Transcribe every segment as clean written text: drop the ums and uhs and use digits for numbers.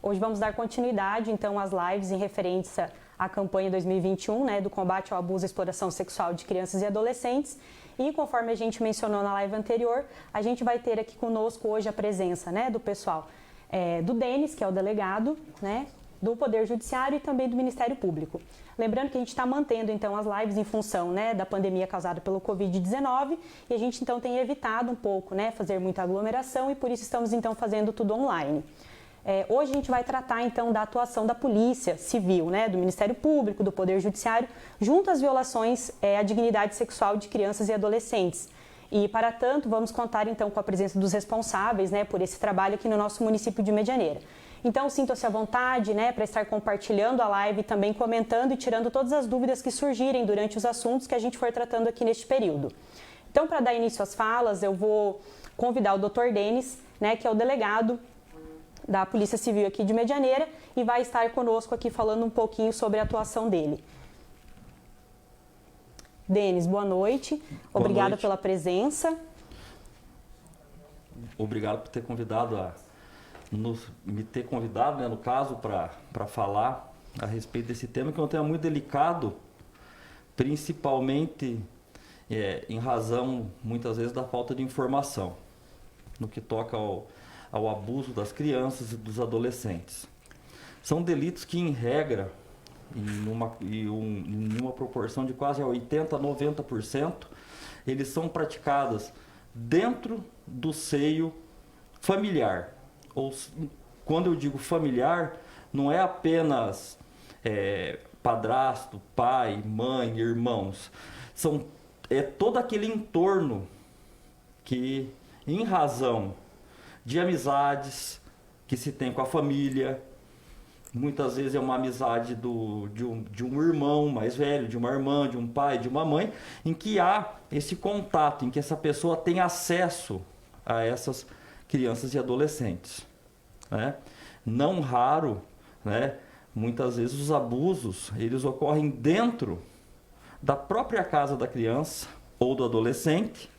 Hoje vamos dar continuidade, então, às lives em referência à campanha 2021, né, do combate ao abuso e exploração sexual de crianças e adolescentes. E conforme a gente mencionou na live anterior, a gente vai ter aqui conosco hoje a presença, né, do pessoal do Denis, que é o delegado, né, do Poder Judiciário e também do Ministério Público. Lembrando que a gente está mantendo, então, as lives em função, né, da pandemia causada pelo Covid-19 e a gente, então, tem evitado um pouco, né, fazer muita aglomeração e por isso estamos, então, fazendo tudo online. Hoje a gente vai tratar, então, da atuação da Polícia Civil, né, do Ministério Público, do Poder Judiciário, junto às violações à dignidade sexual de crianças e adolescentes. E, para tanto, vamos contar, então, com a presença dos responsáveis, né, por esse trabalho aqui no nosso município de Medianeira. Então, sinta-se à vontade, né, para estar compartilhando a live, também comentando e tirando todas as dúvidas que surgirem durante os assuntos que a gente for tratando aqui neste período. Então, para dar início às falas, eu vou convidar o Dr. Denis, né, que é o delegado da Polícia Civil aqui de Medianeira e vai estar conosco aqui falando um pouquinho sobre a atuação dele. Denis, boa noite. Obrigada pela presença. Obrigado por ter convidado me ter convidado, né, no caso, para falar a respeito desse tema, que é um tema muito delicado, principalmente em razão, muitas vezes, da falta de informação no que toca ao abuso das crianças e dos adolescentes. São delitos que, em regra, em uma proporção de quase 80% a 90%, eles são praticados dentro do seio familiar. Ou, quando eu digo familiar, não é apenas padrasto, pai, mãe, irmãos. É todo aquele entorno que, em razão de amizades que se tem com a família, muitas vezes é uma amizade de um irmão mais velho, de uma irmã, de um pai, de uma mãe, em que há esse contato, em que essa pessoa tem acesso a essas crianças e adolescentes, né? Não raro, né, muitas vezes os abusos eles ocorrem dentro da própria casa da criança ou do adolescente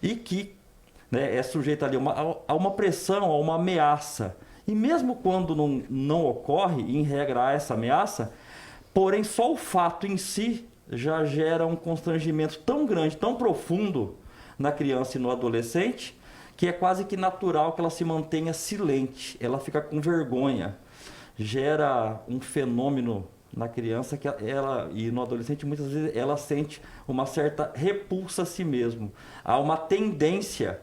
e que, né, é sujeito ali a uma pressão, a uma ameaça. E mesmo quando não ocorre, em regra há essa ameaça, porém só o fato em si já gera um constrangimento tão grande, tão profundo na criança e no adolescente, que é quase que natural que ela se mantenha silente, ela fica com vergonha. Gera um fenômeno na criança que e no adolescente muitas vezes ela sente uma certa repulsa a si mesmo. Há uma tendência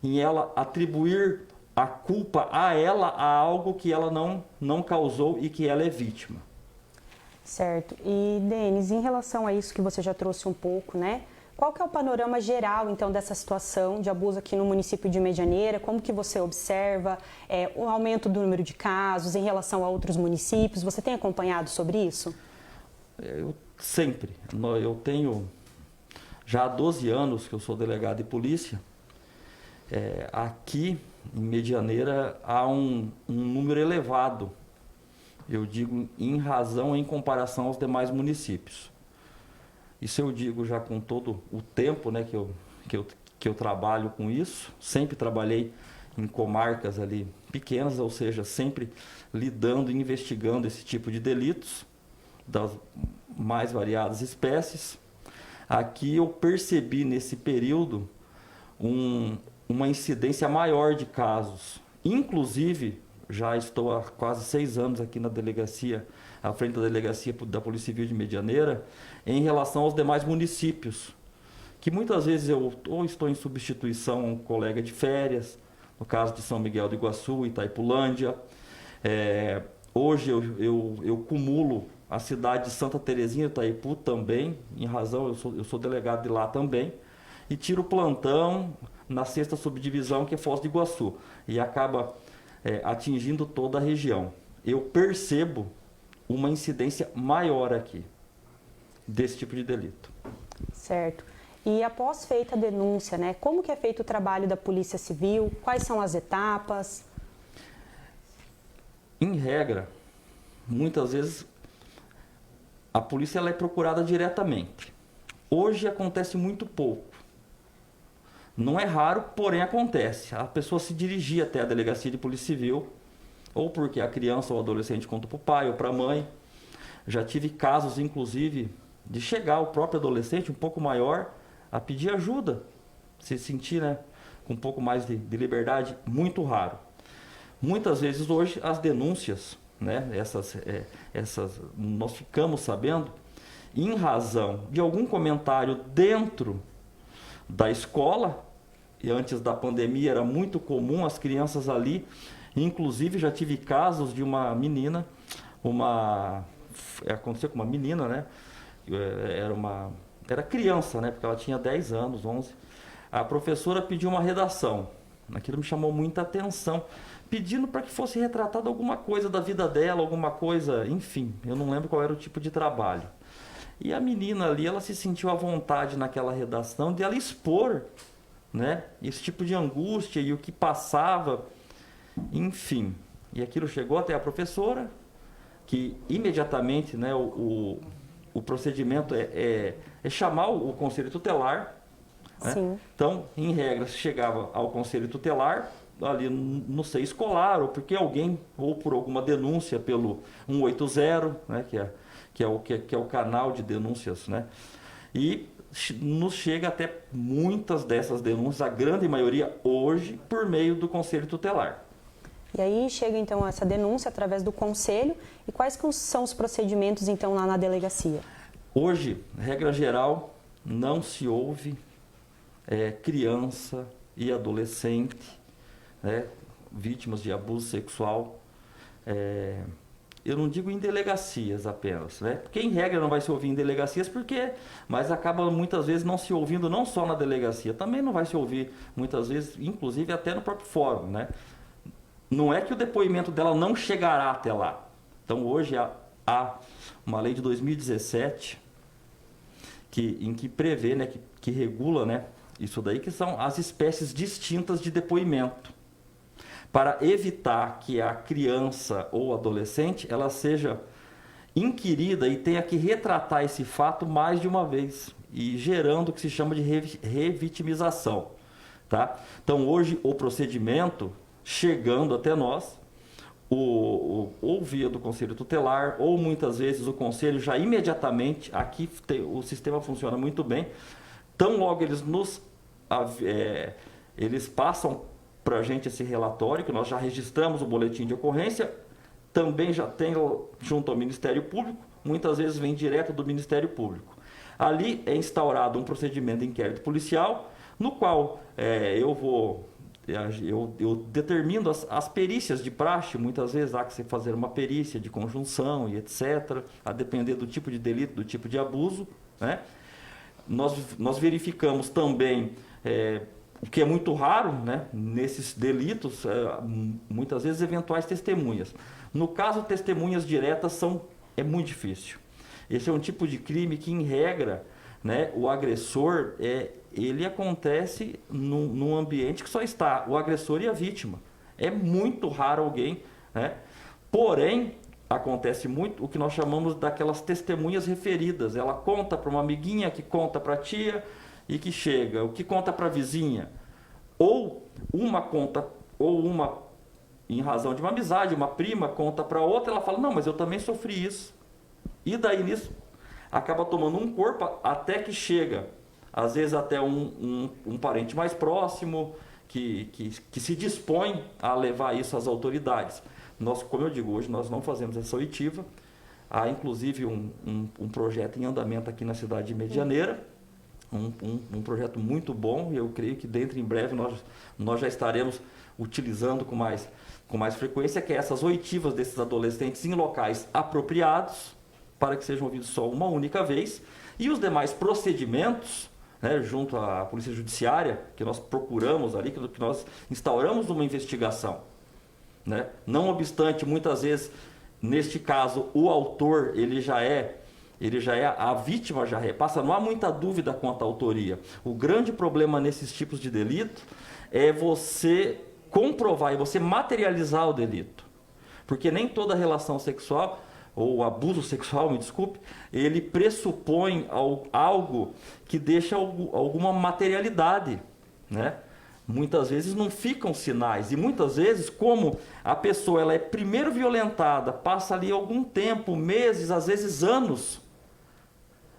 em ela atribuir a culpa a ela, a algo que ela não causou e que ela é vítima. Certo. E, Denis, em relação a isso que você já trouxe um pouco, né? Qual que é o panorama geral, então, dessa situação de abuso aqui no município de Medianeira? Como que você observa o aumento do número de casos em relação a outros municípios? Você tem acompanhado sobre isso? Eu tenho já há 12 anos que eu sou delegado de polícia. Aqui em Medianeira há um número elevado, eu digo em comparação aos demais municípios. Isso eu digo já com todo o tempo, né, que eu trabalho com isso. Sempre trabalhei em comarcas ali pequenas, ou seja, sempre lidando e investigando esse tipo de delitos das mais variadas espécies. Aqui eu percebi nesse período uma incidência maior de casos. Inclusive, já estou há quase 6 anos aqui na delegacia, à frente da delegacia da Polícia Civil de Medianeira, em relação aos demais municípios, que muitas vezes eu ou estou em substituição a um colega de férias, no caso de São Miguel do Iguaçu, Itaipulândia. Hoje eu cumulo a cidade de Santa Terezinha, Itaipu também, em razão, eu sou delegado de lá também, e tiro plantão na 6ª subdivisão, que é Foz do Iguaçu, e acaba atingindo toda a região. Eu percebo uma incidência maior aqui desse tipo de delito. Certo. E após feita a denúncia, né, como que é feito o trabalho da Polícia Civil? Quais são as etapas? Em regra, muitas vezes a polícia ela é procurada diretamente. Hoje acontece muito pouco. Não é raro, porém acontece. A pessoa se dirigir até a delegacia de polícia civil ou porque a criança ou adolescente conta para o pai ou para a mãe. Já tive casos, inclusive, de chegar o próprio adolescente um pouco maior a pedir ajuda, se sentir, né, com um pouco mais de liberdade, muito raro. Muitas vezes hoje as denúncias, né, nós ficamos sabendo em razão de algum comentário dentro da escola, e antes da pandemia era muito comum as crianças ali, inclusive já tive casos de uma menina, aconteceu com uma menina, né, era criança, né, porque ela tinha 10 anos, 11, a professora pediu uma redação, aquilo me chamou muita atenção, pedindo para que fosse retratada alguma coisa da vida dela, alguma coisa, enfim, eu não lembro qual era o tipo de trabalho. E a menina ali, ela se sentiu à vontade naquela redação de ela expor, né, esse tipo de angústia e o que passava, enfim. E aquilo chegou até a professora, que imediatamente, né, o procedimento é chamar o conselho tutelar, né? Sim. Então, em regra, se chegava ao conselho tutelar, ali no seio escolar, ou porque alguém, ou por alguma denúncia pelo 180, né, que é o canal de denúncias, né? E nos chega até muitas dessas denúncias, a grande maioria hoje, por meio do conselho tutelar. E aí chega então essa denúncia através do conselho, e quais são os procedimentos então lá na delegacia? Hoje, regra geral, não se ouve criança e adolescente, né, vítimas de abuso sexual, eu não digo em delegacias apenas, né? Porque em regra não vai se ouvir em delegacias, mas acaba muitas vezes não se ouvindo não só na delegacia, também não vai se ouvir muitas vezes, inclusive até no próprio fórum, né? Não é que o depoimento dela não chegará até lá. Então hoje há uma lei de 2017 em que prevê, né, que regula, né, isso daí, que são as espécies distintas de depoimento, para evitar que a criança ou adolescente ela seja inquirida e tenha que retratar esse fato mais de uma vez, e gerando o que se chama de revitimização, tá? Então hoje o procedimento, chegando até nós, ou via do conselho tutelar, ou muitas vezes o conselho já imediatamente, aqui o sistema funciona muito bem, tão logo eles passam para a gente esse relatório, que nós já registramos o boletim de ocorrência, também já tem junto ao Ministério Público, muitas vezes vem direto do Ministério Público. Ali é instaurado um procedimento de inquérito policial, no qual eu determino as perícias de praxe. Muitas vezes há que se fazer uma perícia de conjunção e etc., a depender do tipo de delito, do tipo de abuso, né? Nós verificamos também, o que é muito raro, né, nesses delitos, muitas vezes eventuais testemunhas. No caso, testemunhas diretas é muito difícil. Esse é um tipo de crime que, em regra, né, o agressor, ele acontece num ambiente que só está o agressor e a vítima. É muito raro alguém, né? Porém, acontece muito o que nós chamamos daquelas testemunhas referidas. Ela conta para uma amiguinha, que conta para a tia e que chega, o que conta para a vizinha. Ou uma em razão de uma amizade, uma prima conta para outra, ela fala, não, mas eu também sofri isso. E daí nisso acaba tomando um corpo até que chega, às vezes até um parente mais próximo, que se dispõe a levar isso às autoridades. Nós, como eu digo, hoje nós não fazemos essa oitiva. Há inclusive um projeto em andamento aqui na cidade de Medianeira, um projeto muito bom, e eu creio que dentro em breve nós já estaremos utilizando com mais frequência, que é essas oitivas desses adolescentes em locais apropriados, para que sejam ouvidos só uma única vez, e os demais procedimentos, né, junto à Polícia Judiciária, que nós procuramos ali, que nós instauramos uma investigação, né? Não obstante, muitas vezes, neste caso, o autor, a vítima já repassa, não há muita dúvida quanto à autoria. O grande problema nesses tipos de delito é você comprovar e você materializar o delito. Porque nem toda relação sexual, ou abuso sexual, me desculpe, ele pressupõe algo que deixa alguma materialidade, né? muitas vezes não ficam sinais. E muitas vezes, como a pessoa ela é primeiro violentada, passa ali algum tempo, meses, às vezes anos,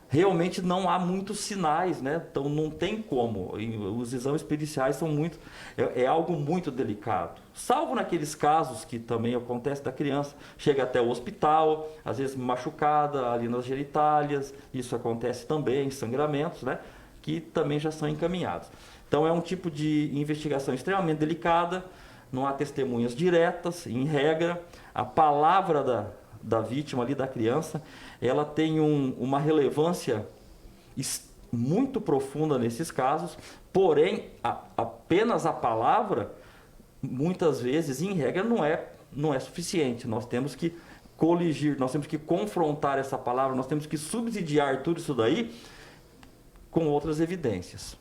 realmente não há muitos sinais, né? Então não tem como. Os exames periciais são muito, é algo muito delicado. Salvo naqueles casos que também acontece da criança, chega até o hospital, às vezes machucada ali nas genitálias, isso acontece também, sangramentos, né? Que também já são encaminhados. Então é um tipo de investigação extremamente delicada, não há testemunhas diretas, em regra, a palavra da vítima ali, da criança, ela tem uma relevância muito profunda nesses casos, porém, apenas a palavra, muitas vezes, em regra, não é suficiente. Nós temos que coligir, nós temos que confrontar essa palavra, nós temos que subsidiar tudo isso daí com outras evidências.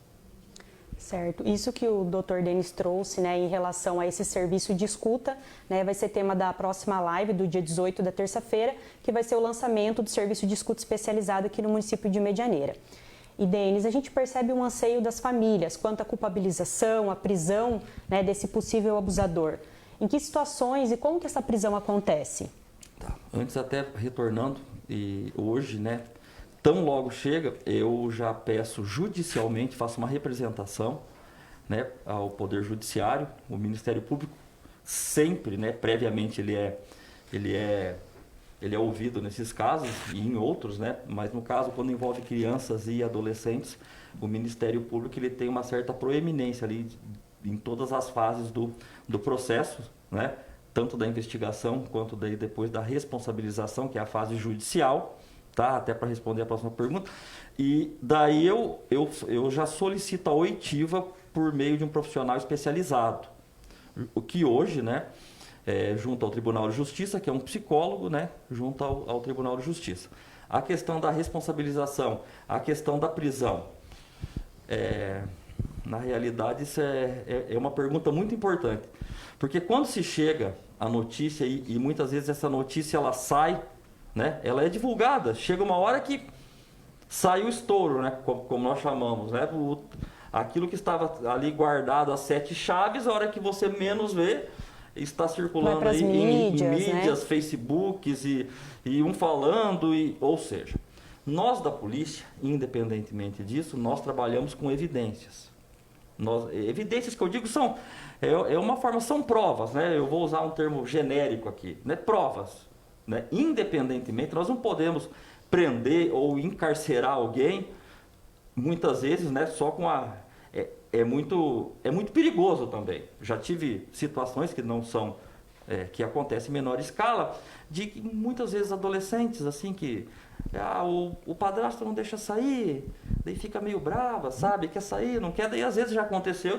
Certo. Isso que o Dr. Denis trouxe, né, em relação a esse serviço de escuta, né, vai ser tema da próxima live do dia 18 da terça-feira, que vai ser o lançamento do serviço de escuta especializado aqui no município de Medianeira. E, Denis, a gente percebe um anseio das famílias quanto à culpabilização, à prisão, né, desse possível abusador. Em que situações e como que essa prisão acontece? Tá. Antes, até retornando, e hoje, né, tão logo chega, eu já peço judicialmente, faço uma representação, né, ao Poder Judiciário, o Ministério Público, sempre, né, previamente ele é ouvido nesses casos e em outros, né, mas no caso, quando envolve crianças e adolescentes, o Ministério Público ele tem uma certa proeminência ali em todas as fases do processo, né, tanto da investigação quanto daí depois da responsabilização, que é a fase judicial. Tá? Até para responder a próxima pergunta. E daí eu já solicito a oitiva por meio de um profissional especializado. O que hoje, né, junto ao Tribunal de Justiça, que é um psicólogo, né, junto ao Tribunal de Justiça. A questão da responsabilização, a questão da prisão. Na realidade, isso é uma pergunta muito importante. Porque quando se chega a notícia, e muitas vezes essa notícia ela sai, né? Ela é divulgada, chega uma hora que sai o estouro, né? Como nós chamamos, né? Aquilo que estava ali guardado a 7 chaves, a hora que você menos vê, está circulando aí em mídias, né? Facebooks e um falando, ou seja, nós da polícia, independentemente disso, nós trabalhamos com evidências. Evidências que eu digo é uma forma, são provas, né? Eu vou usar um termo genérico aqui, né? Provas. Né? Independentemente, nós não podemos prender ou encarcerar alguém, muitas vezes, né, só com é muito perigoso também. Já tive situações que não são, que acontecem em menor escala, de muitas vezes adolescentes, assim, que o padrasto não deixa sair, daí fica meio brava, sabe, quer sair, não quer, daí às vezes já aconteceu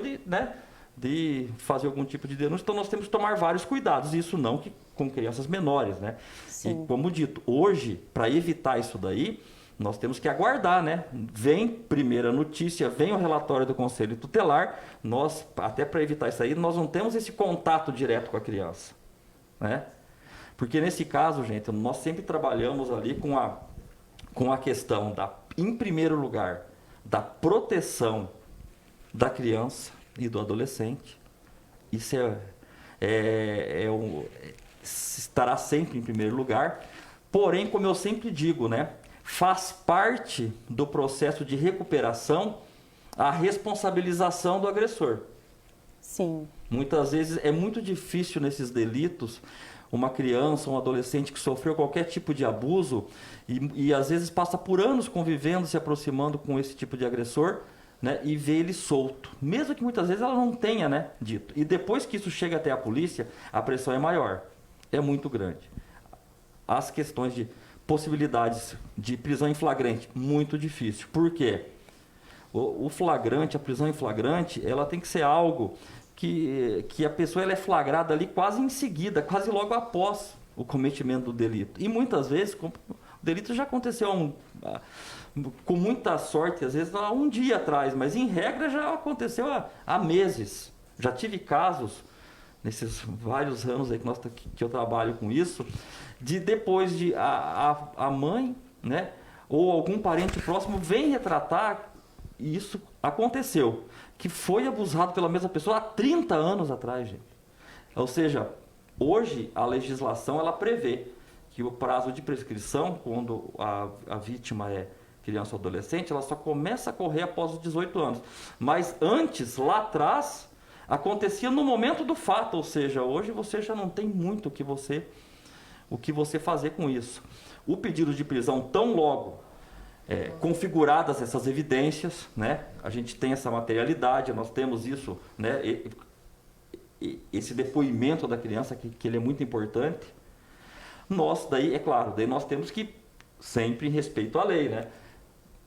de fazer algum tipo de denúncia, então nós temos que tomar vários cuidados, isso não com crianças menores, né? Sim. E como dito, hoje, para evitar isso daí, nós temos que aguardar, né? Vem primeira notícia, vem o relatório do Conselho Tutelar, nós, até para evitar isso aí, nós não temos esse contato direto com a criança, né? Porque nesse caso, gente, nós sempre trabalhamos ali com a questão em primeiro lugar, da proteção da criança e do adolescente. Isso estará sempre em primeiro lugar. Porém, como eu sempre digo, né, faz parte do processo de recuperação a responsabilização do agressor. Sim. Muitas vezes é muito difícil nesses delitos uma criança, um adolescente que sofreu qualquer tipo de abuso e às vezes passa por anos convivendo, se aproximando com esse tipo de agressor, né, e vê ele solto, mesmo que muitas vezes ela não tenha, né, dito. E depois que isso chega até a polícia, a pressão é maior, é muito grande. As questões de possibilidades de prisão em flagrante, muito difícil. Por quê? O flagrante, a prisão em flagrante, ela tem que ser algo que a pessoa ela é flagrada ali quase em seguida, quase logo após o cometimento do delito. E muitas vezes o delito já aconteceu com muita sorte, às vezes há um dia atrás, mas em regra já aconteceu há meses. Já tive casos, nesses vários anos aí que eu trabalho com isso, de depois de a mãe, né, ou algum parente próximo vem retratar isso aconteceu, que foi abusado pela mesma pessoa há 30 anos atrás, gente. Ou seja, hoje a legislação ela prevê que o prazo de prescrição, quando a vítima é criança ou adolescente, ela só começa a correr após os 18 anos. Mas antes, lá atrás, acontecia no momento do fato, ou seja, hoje você já não tem muito o que você fazer com isso. O pedido de prisão, tão logo configuradas essas evidências, né? A gente tem essa materialidade, nós temos isso, né? Esse depoimento da criança, que ele é muito importante. Nós, daí, é claro, daí nós temos que, sempre em respeito à lei, né?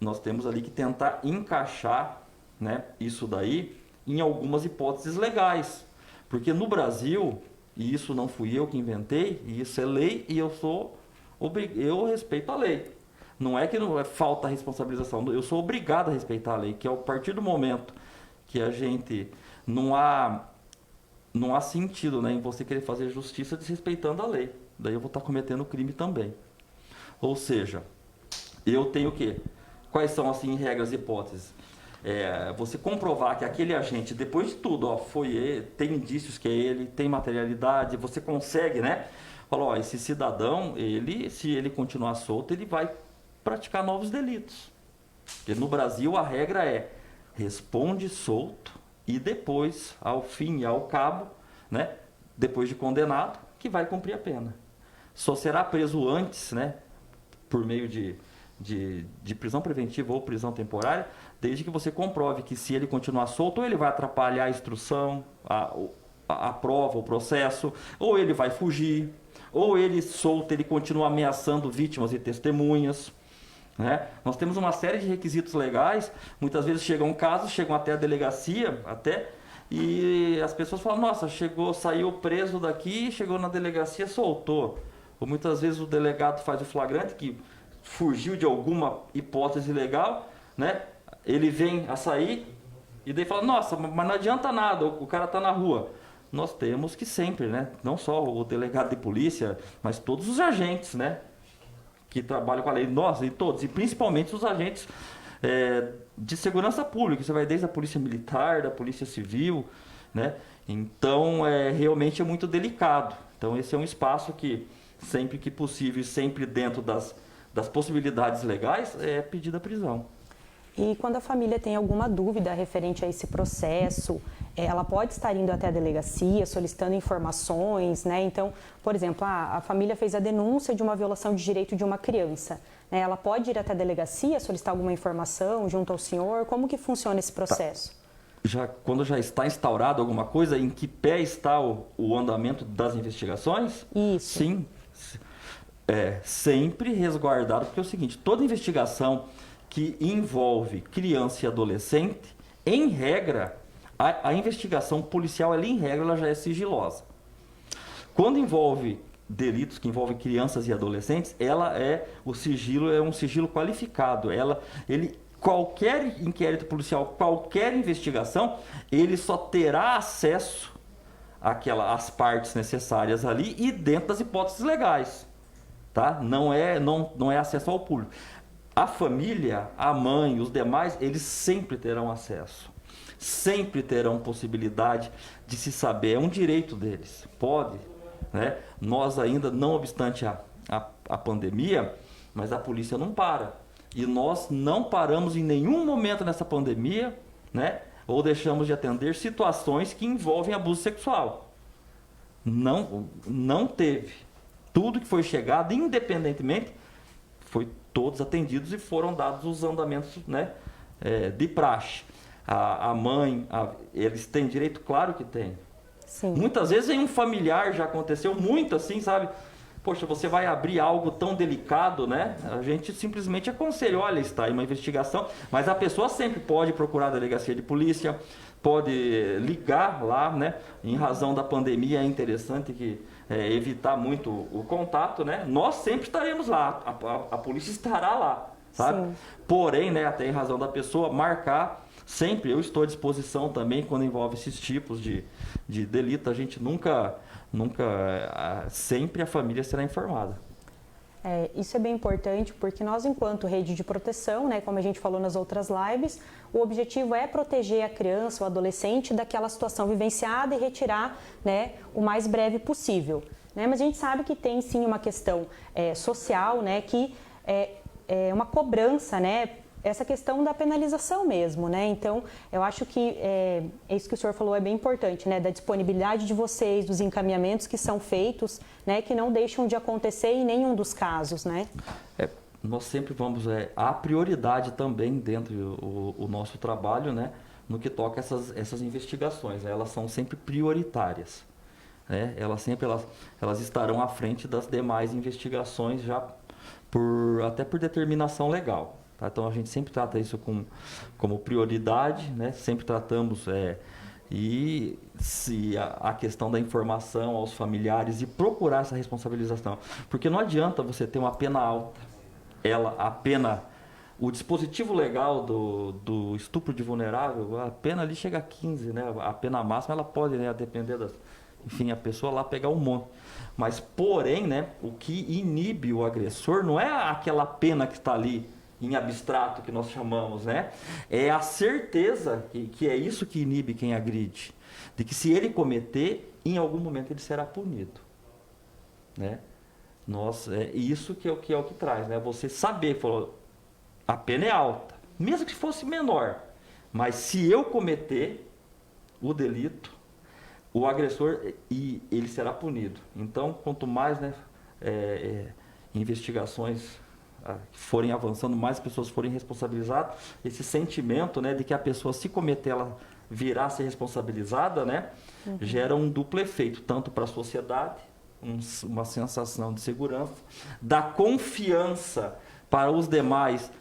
Nós temos ali que tentar encaixar, né, isso daí em algumas hipóteses legais. Porque no Brasil, e isso não fui eu que inventei, e isso é lei, e eu respeito a lei. Não é que não é falta a responsabilização, eu sou obrigado a respeitar a lei, que é a partir do momento que a gente não há sentido, né, em você querer fazer justiça desrespeitando a lei. Daí eu vou estar cometendo crime também. Ou seja, eu tenho o quê? Quais são, assim, regras e hipóteses? Você comprovar que aquele agente, depois de tudo, ó, foi ele, tem indícios que é ele, tem materialidade, você consegue, né? Fala, ó, esse cidadão, se ele continuar solto, ele vai praticar novos delitos. Porque no Brasil a regra é responde solto e depois, ao fim e ao cabo, né, depois de condenado, que vai cumprir a pena. Só será preso antes, né, por meio de prisão preventiva ou prisão temporária, desde que você comprove que se ele continuar solto, ou ele vai atrapalhar a instrução, a prova, o processo, ou ele vai fugir, ou ele solto, ele continua ameaçando vítimas e testemunhas, né? Nós temos uma série de requisitos legais, muitas vezes chegam casos, chegam até a delegacia, e as pessoas falam, nossa, saiu preso daqui, chegou na delegacia, soltou. Ou muitas vezes o delegado faz o flagrante, que fugiu de alguma hipótese legal, né? Ele vem a sair e daí fala, nossa, mas não adianta nada, o cara está na rua. Nós temos que sempre, né? Não só o delegado de polícia, mas todos os agentes, né, que trabalham com a lei, nós e todos, e principalmente os agentes de segurança pública. Você vai desde a polícia militar, da polícia civil, né? Então, realmente é muito delicado. Então, esse é um espaço que, sempre que possível, sempre dentro das possibilidades legais, é pedida a prisão. E quando a família tem alguma dúvida referente a esse processo, ela pode estar indo até a delegacia, solicitando informações, né? Então, por exemplo, a família fez a denúncia de uma violação de direito de uma criança, né? Ela pode ir até a delegacia, solicitar alguma informação junto ao senhor? Como que funciona esse processo? Quando já está instaurado alguma coisa, em que pé está o andamento das investigações? Isso. Sim. Sempre resguardado, porque é o seguinte, toda investigação que envolve criança e adolescente, em regra, a investigação policial, ela, em regra, ela já é sigilosa. Quando envolve delitos que envolvem crianças e adolescentes, o sigilo é um sigilo qualificado. Qualquer inquérito policial, qualquer investigação, ele só terá acesso às partes necessárias ali e dentro das hipóteses legais. Tá? Não é acesso ao público. A família, a mãe, os demais, eles sempre terão acesso. Sempre terão possibilidade de se saber. É um direito deles. Pode, né? Nós ainda, não obstante a pandemia, mas a polícia não para. E nós não paramos em nenhum momento nessa pandemia, né? Ou deixamos de atender situações que envolvem abuso sexual. Não teve. Tudo que foi chegado, independentemente, foi todos atendidos e foram dados os andamentos, né, de praxe. A mãe, eles têm direito? Claro que tem. Sim. Muitas vezes em um familiar já aconteceu muito assim, sabe? Poxa, você vai abrir algo tão delicado, né? A gente simplesmente aconselha, olha, está aí uma investigação, mas a pessoa sempre pode procurar a delegacia de polícia, pode ligar lá, né? Em razão da pandemia é interessante que evitar muito o contato, né? Nós sempre estaremos lá, a polícia estará lá, sabe? Sim. Porém, né, até em razão da pessoa marcar, sempre eu estou à disposição também quando envolve esses tipos de delito, a gente nunca, sempre a família será informada. Isso é bem importante porque nós, enquanto rede de proteção, né, como a gente falou nas outras lives, o objetivo é proteger a criança, o adolescente daquela situação vivenciada e retirar, né, o mais breve possível. Né? Mas a gente sabe que tem sim uma questão social, né, que é uma cobrança, né, essa questão da penalização mesmo, né? Então, eu acho que isso que o senhor falou é bem importante, né? Da disponibilidade de vocês, dos encaminhamentos que são feitos, né? Que não deixam de acontecer em nenhum dos casos, né? Nós sempre vamos a prioridade também dentro do nosso trabalho, né? No que toca essas investigações, né? Elas são sempre prioritárias, né? Elas estarão à frente das demais investigações já até por determinação legal. Tá? Então a gente sempre trata isso como prioridade, né? Sempre tratamos e se a questão da informação aos familiares e procurar essa responsabilização. Porque não adianta você ter uma pena alta, o dispositivo legal do estupro de vulnerável, a pena ali chega a 15, né? A pena máxima ela pode, né, depender enfim, a pessoa lá pegar um monte. Mas, porém, né, o que inibe o agressor não é aquela pena que está ali em abstrato que nós chamamos, né? É a certeza que é isso que inibe quem agride, de que se ele cometer, em algum momento ele será punido, né? Isso que é o que traz, né? Você saber, a pena é alta, mesmo que fosse menor, mas se eu cometer o delito, o agressor ele será punido. Então, quanto mais, né, investigações forem avançando, mais pessoas forem responsabilizadas, esse sentimento, né, de que a pessoa, se cometer, ela virá a ser responsabilizada, né, gera um duplo efeito, tanto para a sociedade, uma sensação de segurança, da confiança para os demais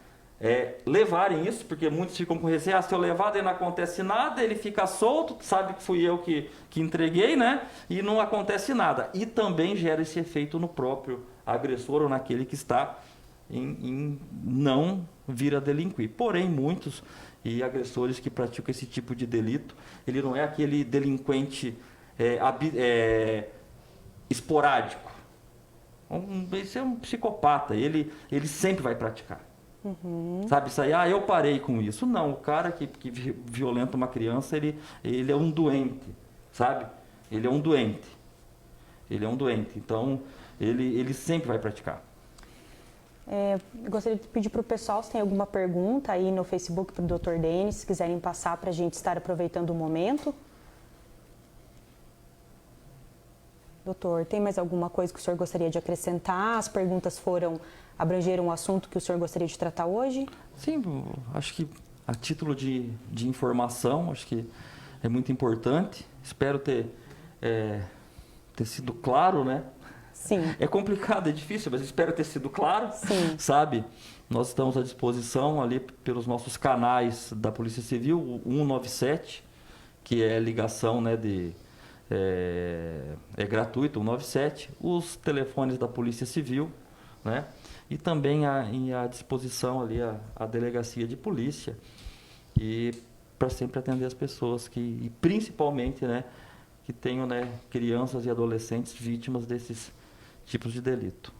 levarem isso, porque muitos ficam com receio, se eu levar, daí não acontece nada, ele fica solto, sabe que fui eu que entreguei, né, e não acontece nada. E também gera esse efeito no próprio agressor ou naquele que está em não vir a delinquir. Porém, muitos agressores que praticam esse tipo de delito, ele não é aquele delinquente esporádico. Esse é um psicopata, ele sempre vai praticar. Sabe, isso aí, eu parei com isso. Não, o cara que violenta uma criança, ele é um doente, sabe? Ele é um doente. Então, ele sempre vai praticar. Gostaria de pedir para o pessoal se tem alguma pergunta aí no Facebook para o Dr. Denis, se quiserem passar para a gente estar aproveitando o momento. Doutor, tem mais alguma coisa que o senhor gostaria de acrescentar? As perguntas abrangeram o assunto que o senhor gostaria de tratar hoje? Sim, acho que a título de informação, acho que é muito importante. Espero ter sido claro, né? Sim. É complicado, é difícil, mas espero ter sido claro. Sim. Sabe? Nós estamos à disposição ali pelos nossos canais da Polícia Civil, o 197, que é ligação, né, é gratuito, 197, os telefones da Polícia Civil, né? E também à disposição ali a delegacia de polícia, e para sempre atender as pessoas e principalmente, né, que tenham, né, crianças e adolescentes vítimas desses tipos de delito.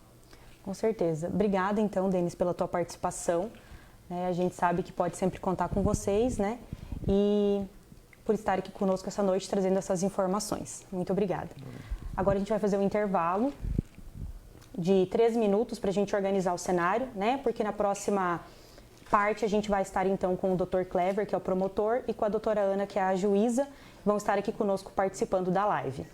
Com certeza. Obrigada, então, Denis, pela tua participação. A gente sabe que pode sempre contar com vocês, né? E por estar aqui conosco essa noite, trazendo essas informações. Muito obrigada. Agora a gente vai fazer um intervalo de 3 minutos para a gente organizar o cenário, né? Porque na próxima parte a gente vai estar, então, com o Dr. Clever, que é o promotor, e com a doutora Ana, que é a juíza, vão estar aqui conosco participando da live.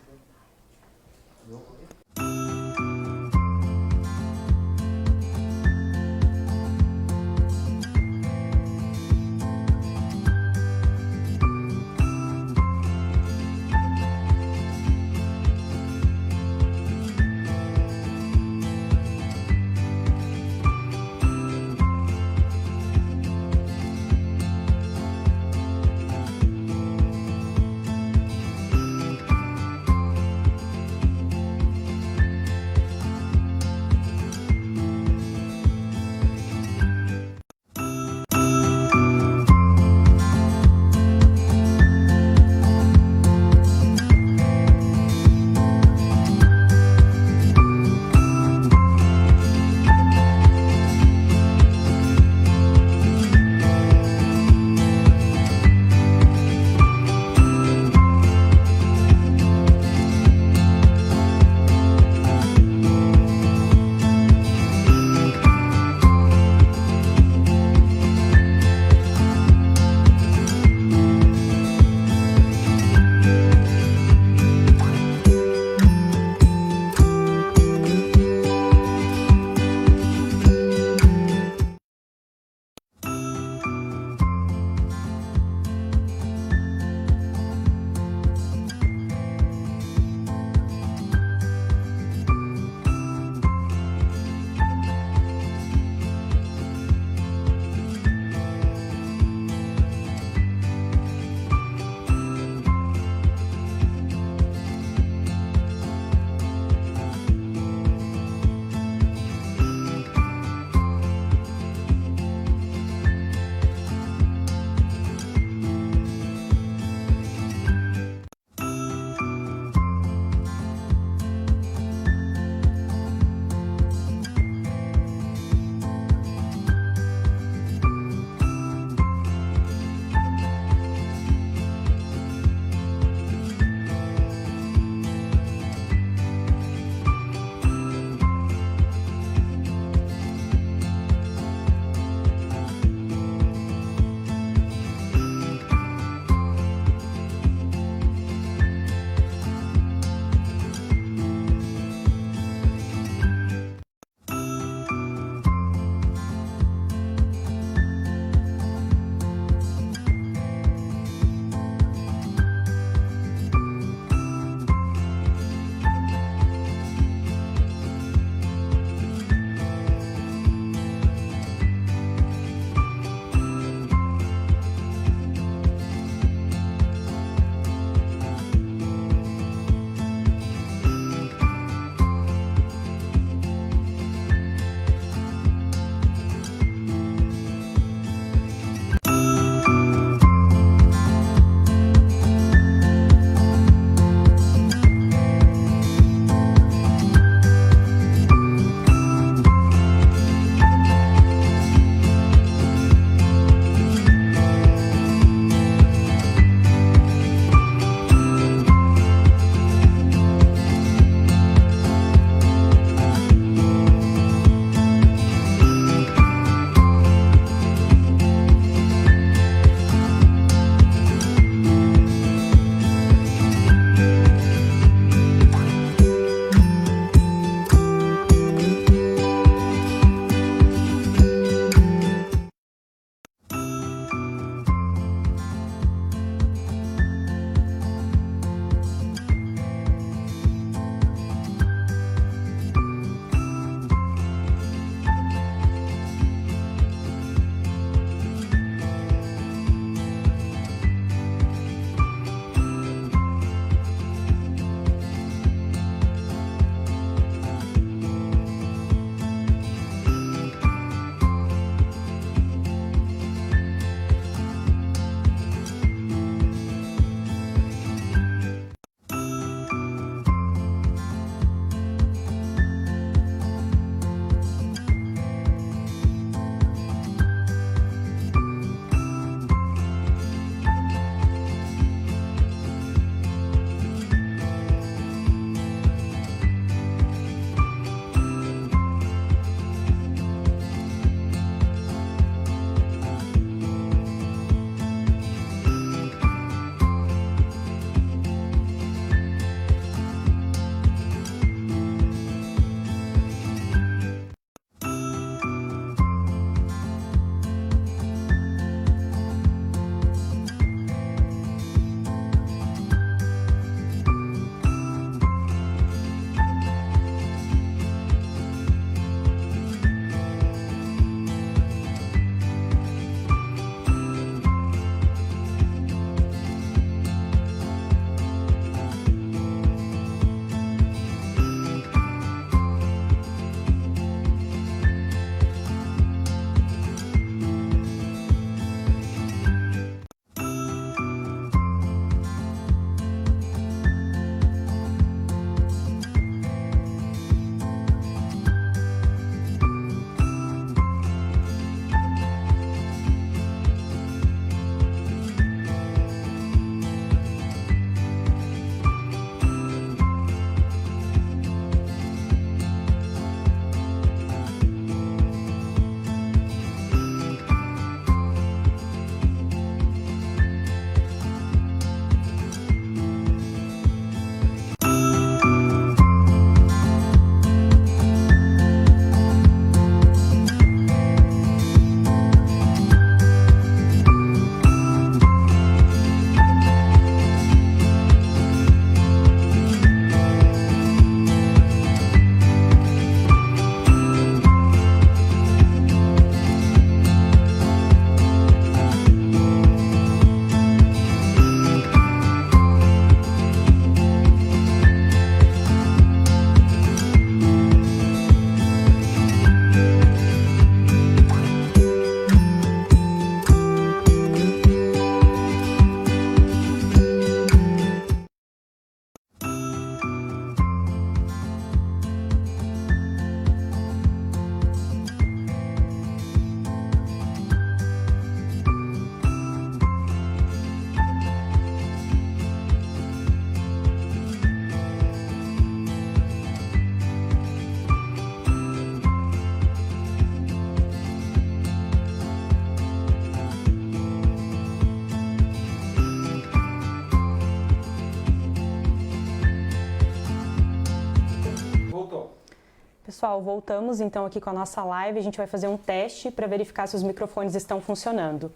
Pessoal, voltamos então aqui com a nossa live. A gente vai fazer um teste para verificar se os microfones estão funcionando.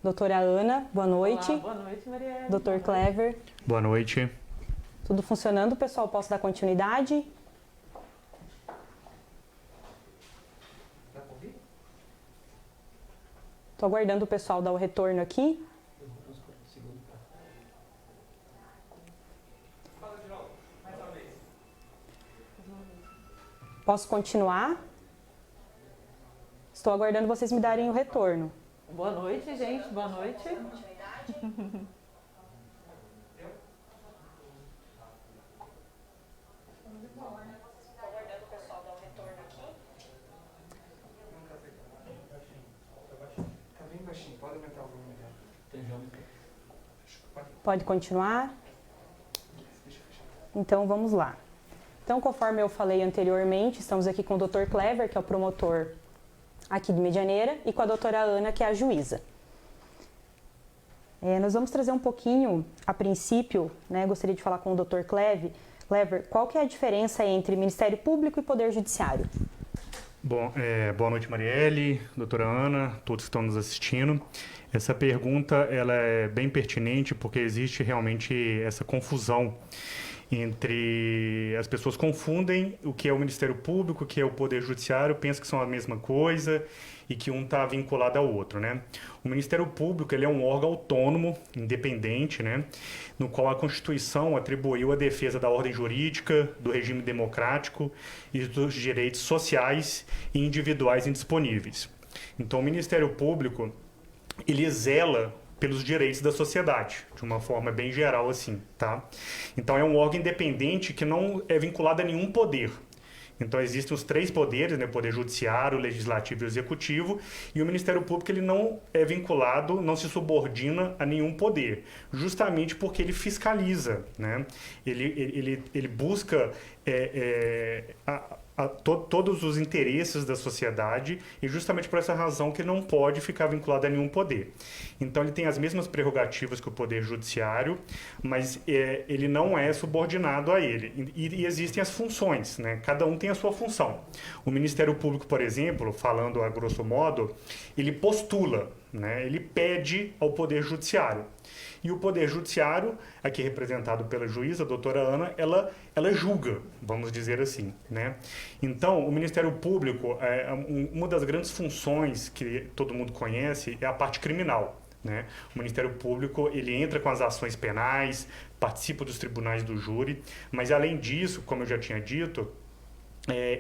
Doutora Ana, boa noite. Olá, boa noite, Marielle. Doutor Clever. Boa noite. Tudo funcionando, pessoal? Posso dar continuidade? Estou aguardando o pessoal dar o retorno aqui. Posso continuar? Estou aguardando vocês me darem o retorno. Boa noite, gente. Boa noite. Pode continuar? Então, vamos lá. Então, conforme eu falei anteriormente, estamos aqui com o Dr. Clever, que é o promotor aqui de Medianeira, e com a doutora Ana, que é a juíza. Nós vamos trazer um pouquinho, a princípio, gostaria de falar com o Dr. Clever, qual que é a diferença entre Ministério Público e Poder Judiciário? Bom, boa noite, Marielle, doutora Ana, todos que estão nos assistindo. Essa pergunta ela é bem pertinente porque existe realmente essa confusão entre... As pessoas confundem o que é o Ministério Público, o que é o Poder Judiciário, pensam que são a mesma coisa e que um está vinculado ao outro, né? O Ministério Público ele é um órgão autônomo, independente, né? No qual a Constituição atribuiu a defesa da ordem jurídica, do regime democrático e dos direitos sociais e individuais indisponíveis. Então, o Ministério Público ele zela pelos direitos da sociedade, de uma forma bem geral assim, tá? Então é um órgão independente que não é vinculado a nenhum poder. Então existem os três poderes, né? O Poder Judiciário, o Legislativo e o Executivo, e o Ministério Público ele não é vinculado, não se subordina a nenhum poder, justamente porque ele fiscaliza, né? Ele busca todos os interesses da sociedade e justamente por essa razão que não pode ficar vinculado a nenhum poder. Então ele tem as mesmas prerrogativas que o Poder Judiciário, mas ele não é subordinado a ele. E existem as funções, né? Cada um tem a sua função. O Ministério Público, por exemplo, falando a grosso modo, ele postula, né? Ele pede ao Poder Judiciário. E o Poder Judiciário, aqui representado pela juíza, a doutora Ana, ela julga, vamos dizer assim, né? Então, o Ministério Público, uma das grandes funções que todo mundo conhece é a parte criminal, né? O Ministério Público, ele entra com as ações penais, participa dos tribunais do júri, mas além disso, como eu já tinha dito,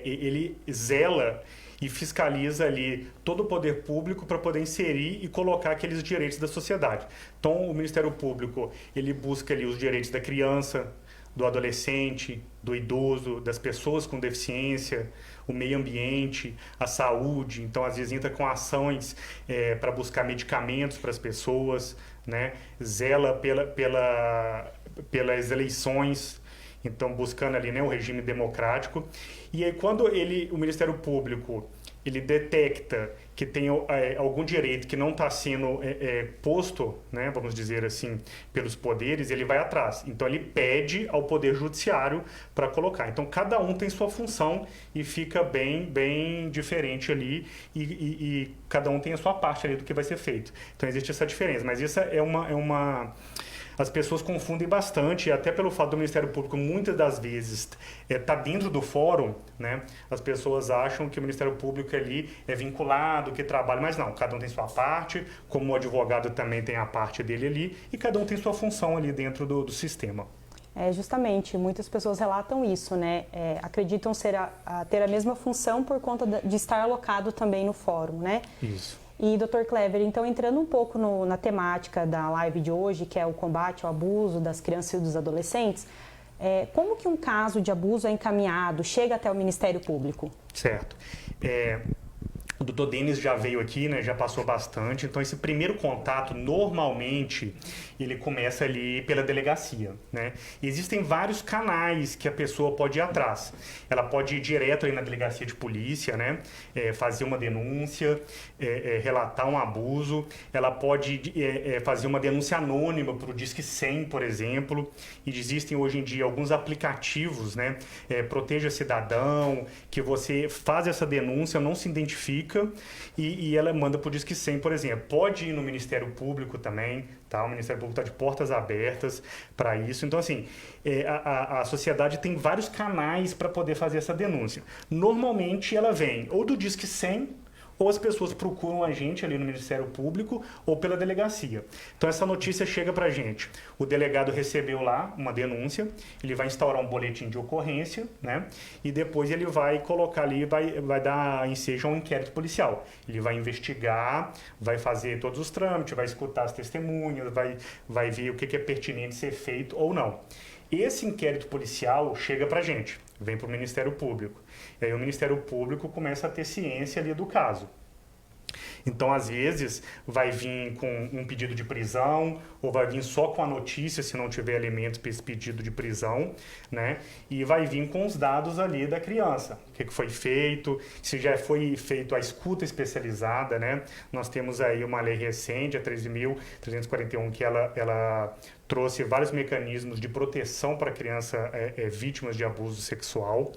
ele zela e fiscaliza ali todo o poder público para poder inserir e colocar aqueles direitos da sociedade. Então, o Ministério Público, ele busca ali os direitos da criança, do adolescente, do idoso, das pessoas com deficiência, o meio ambiente, a saúde. Então, às vezes, entra com ações para buscar medicamentos para as pessoas, né? Zela pelas eleições, então buscando ali, né, o regime democrático. E aí quando o Ministério Público ele detecta que tem algum direito que não está sendo posto, né, vamos dizer assim, pelos poderes, ele vai atrás. Então ele pede ao Poder Judiciário para colocar. Então cada um tem sua função e fica bem diferente ali e cada um tem a sua parte ali do que vai ser feito. Então existe essa diferença, mas isso é uma as pessoas confundem bastante, até pelo fato do Ministério Público muitas das vezes tá dentro do fórum, né? As pessoas acham que o Ministério Público ali é vinculado, que trabalha, mas não, cada um tem sua parte, como o advogado também tem a parte dele ali, e cada um tem sua função ali dentro do sistema. Justamente, muitas pessoas relatam isso, né? Acreditam ter a mesma função por conta de estar alocado também no fórum, né? Isso. E, Dr. Clever, então entrando um pouco na temática da live de hoje, que é o combate ao abuso das crianças e dos adolescentes, como que um caso de abuso é encaminhado, chega até o Ministério Público? Certo. O doutor Denis já veio aqui, né, já passou bastante, então esse primeiro contato, normalmente, ele começa ali pela delegacia, né? E existem vários canais que a pessoa pode ir atrás. Ela pode ir direto aí na delegacia de polícia, né, fazer uma denúncia, relatar um abuso, ela pode fazer uma denúncia anônima para o Disque 100, por exemplo, e existem hoje em dia alguns aplicativos, né, Proteja Cidadão, que você faz essa denúncia, não se identifica, e ela manda para o Disque 100, por exemplo. Pode ir no Ministério Público também, tá? O Ministério Público está de portas abertas para isso. Então, assim, a sociedade tem vários canais para poder fazer essa denúncia. Normalmente, ela vem ou do Disque 100, ou as pessoas procuram a gente ali no Ministério Público ou pela delegacia. Então essa notícia chega pra gente. O delegado recebeu lá uma denúncia, ele vai instaurar um boletim de ocorrência, né? E depois ele vai colocar ali, vai dar ensejo a um inquérito policial. Ele vai investigar, vai fazer todos os trâmites, vai escutar as testemunhas, vai ver o que é pertinente ser feito ou não. Esse inquérito policial chega pra gente, vem para o Ministério Público. E aí o Ministério Público começa a ter ciência ali do caso. Então, às vezes, vai vir com um pedido de prisão, ou vai vir só com a notícia, se não tiver elementos para esse pedido de prisão, né? E vai vir com os dados ali da criança. O que foi feito, se já foi feito a escuta especializada, né? Nós temos aí uma lei recente, a 13.341, que ela trouxe vários mecanismos de proteção para criança vítimas de abuso sexual.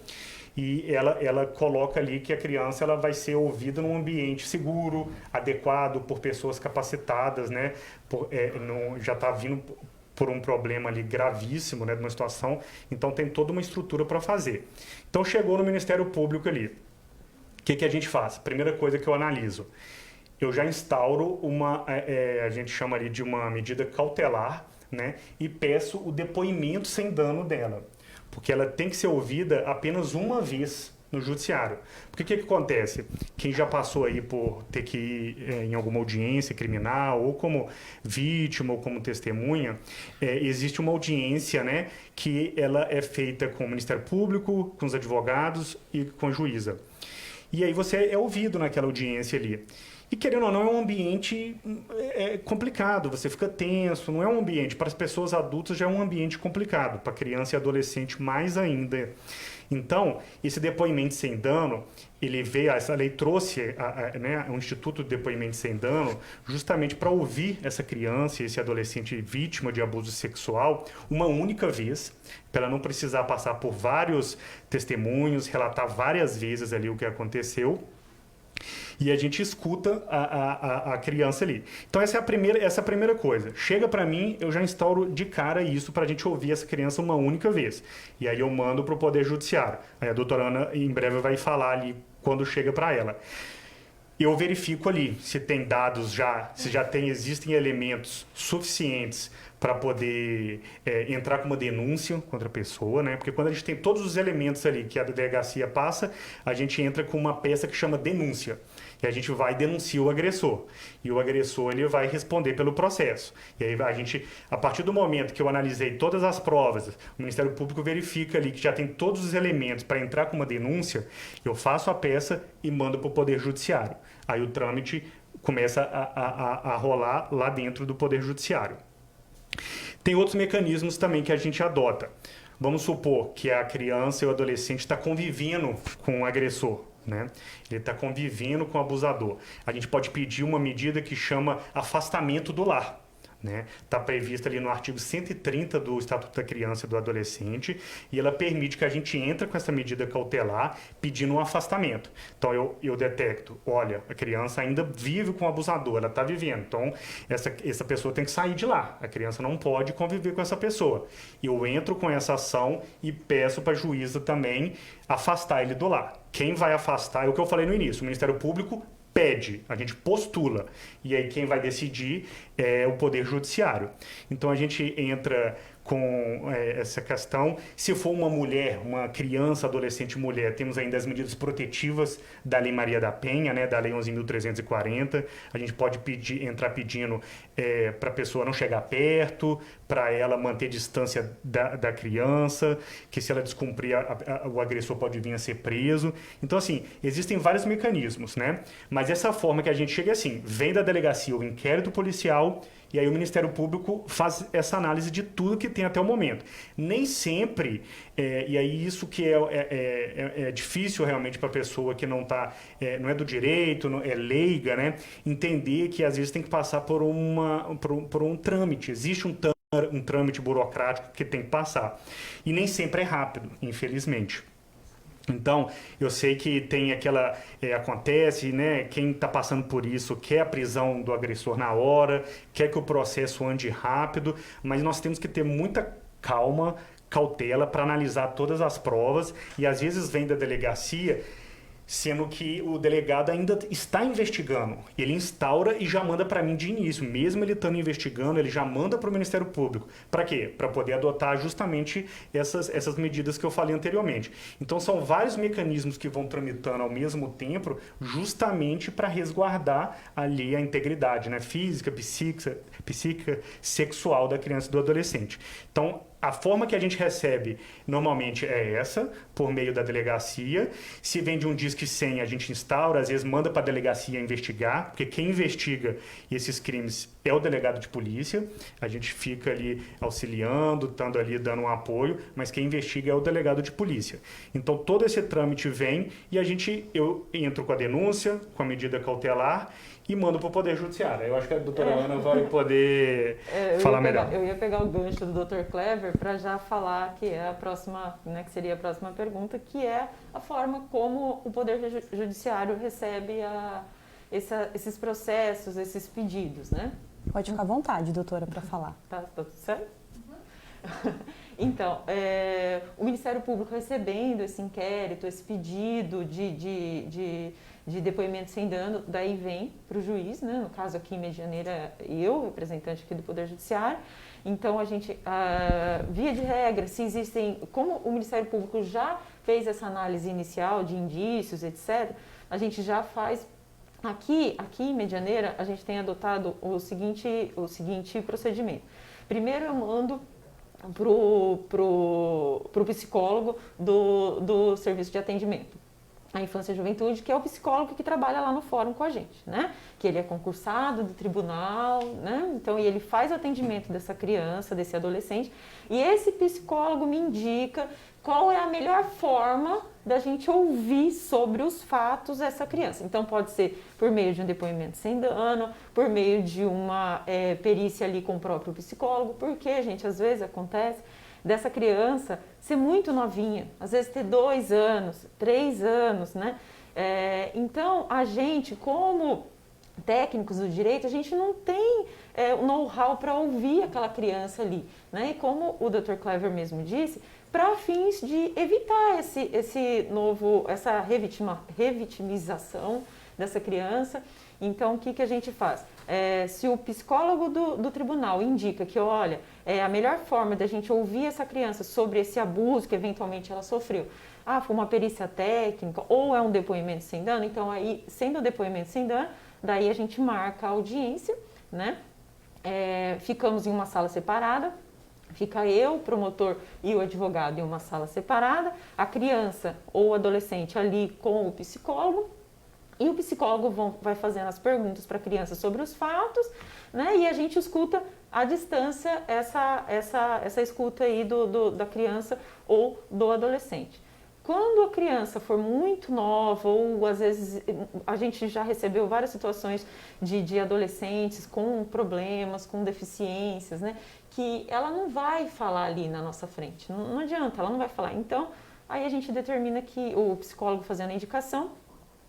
E ela coloca ali que a criança ela vai ser ouvida num ambiente seguro, adequado, por pessoas capacitadas, né? Já está vindo por um problema ali gravíssimo, né? De uma situação, então tem toda uma estrutura para fazer. Então chegou no Ministério Público ali. O que a gente faz? Primeira coisa que eu analiso. Eu já instauro a gente chama ali de uma medida cautelar, né? E peço o depoimento sem dano dela. Porque ela tem que ser ouvida apenas uma vez no judiciário. Porque o que acontece? Quem já passou aí por ter que ir em alguma audiência criminal, ou como vítima, ou como testemunha, existe uma audiência, né, que ela é feita com o Ministério Público, com os advogados e com a juíza. E aí você é ouvido naquela audiência ali. E querendo ou não, é um ambiente complicado, você fica tenso, não é um ambiente, para as pessoas adultas já é um ambiente complicado, para criança e adolescente mais ainda. Então, esse depoimento sem dano, essa lei trouxe o Instituto de Depoimento Sem Dano justamente para ouvir essa criança e esse adolescente vítima de abuso sexual uma única vez, para ela não precisar passar por vários testemunhos, relatar várias vezes ali o que aconteceu. E a gente escuta a criança ali. Então essa é a primeira coisa. Chega para mim, eu já instauro de cara isso para a gente ouvir essa criança uma única vez. E aí eu mando para o Poder Judiciário. Aí a doutora Ana em breve vai falar ali quando chega para ela. Eu verifico ali se tem dados existem elementos suficientes para poder entrar com uma denúncia contra a pessoa, né? Porque quando a gente tem todos os elementos ali que a delegacia passa, a gente entra com uma peça que chama denúncia. E a gente vai denunciar o agressor. E o agressor ele vai responder pelo processo. E aí a partir do momento que eu analisei todas as provas, o Ministério Público verifica ali que já tem todos os elementos para entrar com uma denúncia, eu faço a peça e mando para o Poder Judiciário. Aí o trâmite começa a rolar lá dentro do Poder Judiciário. Tem outros mecanismos também que a gente adota. Vamos supor que a criança e o adolescente está convivendo com o agressor, né? Ele está convivendo com o abusador. A gente pode pedir uma medida que chama afastamento do lar. Está prevista ali no artigo 130 do Estatuto da Criança e do Adolescente, e ela permite que a gente entre com essa medida cautelar pedindo um afastamento. Então eu detecto, olha, a criança ainda vive com o abusador, ela está vivendo, então essa pessoa tem que sair de lá, a criança não pode conviver com essa pessoa. Eu entro com essa ação e peço para a juíza também afastar ele do lar. Quem vai afastar é o que eu falei no início, o Ministério Público pede, a gente postula, e aí quem vai decidir é o Poder Judiciário. Então a gente entra essa questão. Se for uma mulher, uma criança, adolescente mulher, temos ainda as medidas protetivas da Lei Maria da Penha, né, da Lei 11.340. A gente pode entrar pedindo para a pessoa não chegar perto, para ela manter distância da criança, que se ela descumprir, o agressor pode vir a ser preso. Então, assim, existem vários mecanismos, né? Mas essa forma que a gente chega assim, vem da delegacia o inquérito policial, e aí o Ministério Público faz essa análise de tudo que tem até o momento. Nem sempre, e aí isso que é difícil realmente para a pessoa que não é do direito, não, é leiga, né? Entender que às vezes tem que passar por um trâmite. Existe um trâmite burocrático que tem que passar. E nem sempre é rápido, infelizmente. Então, eu sei que tem acontece, né? Quem está passando por isso quer a prisão do agressor na hora, quer que o processo ande rápido, mas nós temos que ter muita calma, cautela para analisar todas as provas e às vezes vem da delegacia, sendo que o delegado ainda está investigando. Ele instaura e já manda para mim de início. Mesmo ele estando investigando, ele já manda para o Ministério Público. Para quê? Para poder adotar justamente essas medidas que eu falei anteriormente. Então, são vários mecanismos que vão tramitando ao mesmo tempo, justamente para resguardar ali a integridade, né? Física, psíquica, sexual da criança e do adolescente. Então, a forma que a gente recebe normalmente é essa, por meio da delegacia. Se vem de um Disque 100, a gente instaura, às vezes manda para a delegacia investigar, porque quem investiga esses crimes é o delegado de polícia. A gente fica ali auxiliando, estando ali dando um apoio, mas quem investiga é o delegado de polícia. Então todo esse trâmite vem e eu entro com a denúncia, com a medida cautelar e mando para o Poder Judiciário. Eu acho que a doutora Ana vai poder falar melhor. Eu ia pegar o gancho do Dr. Clever para já falar que é a próxima, né, que seria a próxima pergunta, que é a forma como o Poder Judiciário recebe esses processos, esses pedidos, né? Pode ficar à vontade, doutora, para falar. Tá tudo certo? Então, o Ministério Público recebendo esse inquérito, esse pedido de depoimento sem dano, daí vem para o juiz, né? No caso aqui em Medianeira, eu, representante aqui do Poder Judiciário. Então, a gente, via de regra, se existem, como o Ministério Público já fez essa análise inicial de indícios, etc., a gente já faz. Aqui em Medianeira, a gente tem adotado o seguinte procedimento. Primeiro, eu mando pro psicólogo do serviço de atendimento à infância e juventude, que é o psicólogo que trabalha lá no fórum com a gente, né? Que ele é concursado do tribunal, né? Então, e ele faz o atendimento dessa criança, desse adolescente, e esse psicólogo me indica qual é a melhor forma da gente ouvir sobre os fatos dessa criança. Então, pode ser por meio de um depoimento sem dano, por meio de uma perícia ali com o próprio psicólogo, porque, gente, às vezes acontece dessa criança ser muito novinha, às vezes ter 2 anos, 3 anos, né? Então, a gente, como técnicos do direito, a gente não tem o know-how para ouvir aquela criança ali, né? E como o Dr. Clever mesmo disse, para fins de evitar essa revitimização dessa criança. Então, o que a gente faz? Se o psicólogo do tribunal indica que, olha, a melhor forma da gente ouvir essa criança sobre esse abuso que eventualmente ela sofreu, foi uma perícia técnica ou é um depoimento sem dano, então aí, sendo o depoimento sem dano, daí a gente marca a audiência, né? Ficamos em uma sala separada. Fica eu, o promotor e o advogado em uma sala separada, a criança ou o adolescente ali com o psicólogo, e o psicólogo vai fazendo as perguntas para a criança sobre os fatos, né? E a gente escuta à distância essa escuta aí da criança ou do adolescente. Quando a criança for muito nova, ou às vezes a gente já recebeu várias situações de adolescentes com problemas, com deficiências, né? Que ela não vai falar ali na nossa frente, não adianta, ela não vai falar. Então, aí a gente determina que o psicólogo fazendo a indicação,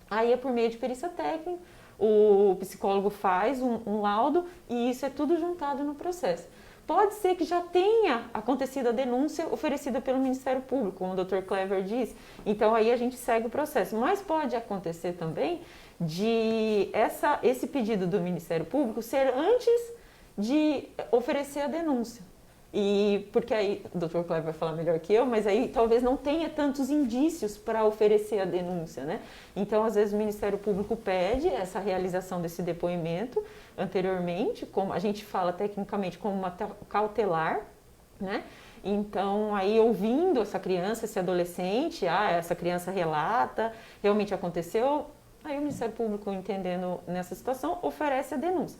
aí é por meio de perícia técnica, o psicólogo faz um laudo e isso é tudo juntado no processo. Pode ser que já tenha acontecido a denúncia oferecida pelo Ministério Público, como o Dr. Clever disse, então aí a gente segue o processo. Mas pode acontecer também de esse pedido do Ministério Público ser antes de oferecer a denúncia. E porque aí o Dr. Cleber vai falar melhor que eu, mas aí talvez não tenha tantos indícios para oferecer a denúncia, né? Então, às vezes o Ministério Público pede essa realização desse depoimento anteriormente, como a gente fala tecnicamente como uma cautelar, né? Então, aí ouvindo essa criança, esse adolescente, essa criança relata, realmente aconteceu, aí o Ministério Público, entendendo nessa situação, oferece a denúncia.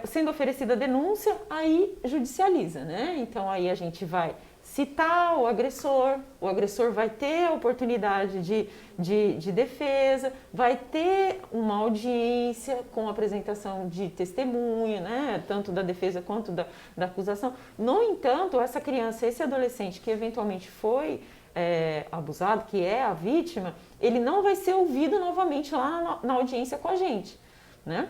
Sendo oferecida a denúncia, aí judicializa, né? Então, aí a gente vai citar o agressor vai ter a oportunidade de defesa, vai ter uma audiência com apresentação de testemunha, né? Tanto da defesa quanto da acusação. No entanto, essa criança, esse adolescente que eventualmente foi abusado, que é a vítima, ele não vai ser ouvido novamente lá na audiência com a gente, né?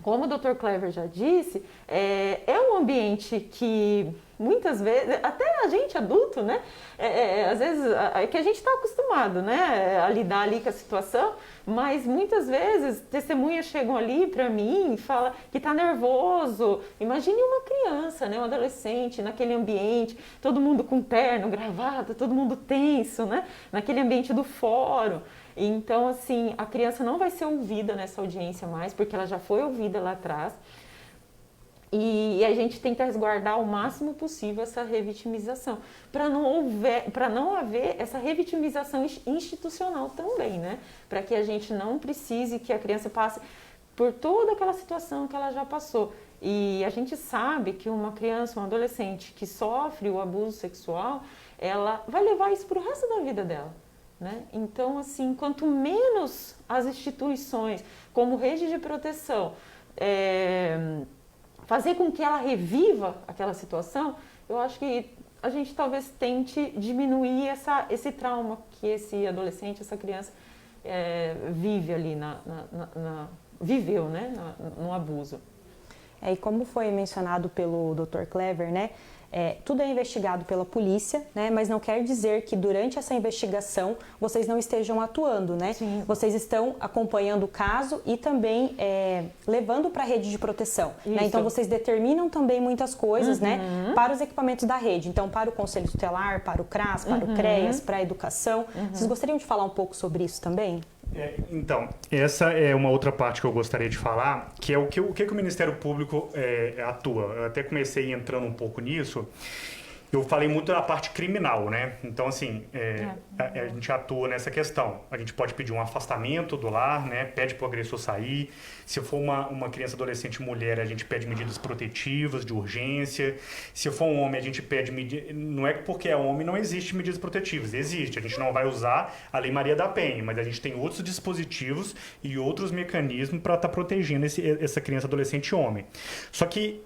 Como o Dr. Clever já disse, é um ambiente que muitas vezes, até a gente adulto, né? Às vezes é que a gente está acostumado, né? A lidar ali com a situação, mas muitas vezes testemunhas chegam ali para mim e falam que está nervoso. Imagine uma criança, né? Um adolescente naquele ambiente, todo mundo com terno, gravata, todo mundo tenso, né? Naquele ambiente do fórum. Então, assim, a criança não vai ser ouvida nessa audiência mais, porque ela já foi ouvida lá atrás. E a gente tenta resguardar o máximo possível essa revitimização, para não haver essa revitimização institucional também, né? Para que a gente não precise que a criança passe por toda aquela situação que ela já passou. E a gente sabe que uma criança, um adolescente que sofre o abuso sexual, ela vai levar isso para o resto da vida dela. Né? Então, assim, quanto menos as instituições, como rede de proteção, fazer com que ela reviva aquela situação, eu acho que a gente talvez tente diminuir esse trauma que esse adolescente, essa criança vive ali, viveu, né? No abuso. E como foi mencionado pelo Dr. Clever, né? Tudo é investigado pela polícia, né? Mas não quer dizer que durante essa investigação vocês não estejam atuando, né? Sim. Vocês estão acompanhando o caso e também levando para a rede de proteção, né? Então vocês determinam também muitas coisas, né? Para os equipamentos da rede. Então, para o Conselho Tutelar, para o CRAS, para o CREAS, para a educação. Vocês gostariam de falar um pouco sobre isso também? Então, essa é uma outra parte que eu gostaria de falar, que é o que o Ministério Público atua. Eu até comecei entrando um pouco nisso. Eu falei muito da parte criminal, né? Então, assim, a gente atua nessa questão. A gente pode pedir um afastamento do lar, né? Pede para o agressor sair. Se for uma criança, adolescente, mulher, a gente pede medidas protetivas, de urgência. Se for um homem, a gente pede medidas... Não é porque é homem, não existe medidas protetivas. Existe. A gente não vai usar a Lei Maria da Penha, mas a gente tem outros dispositivos e outros mecanismos para estar protegendo essa criança, adolescente e homem. Só que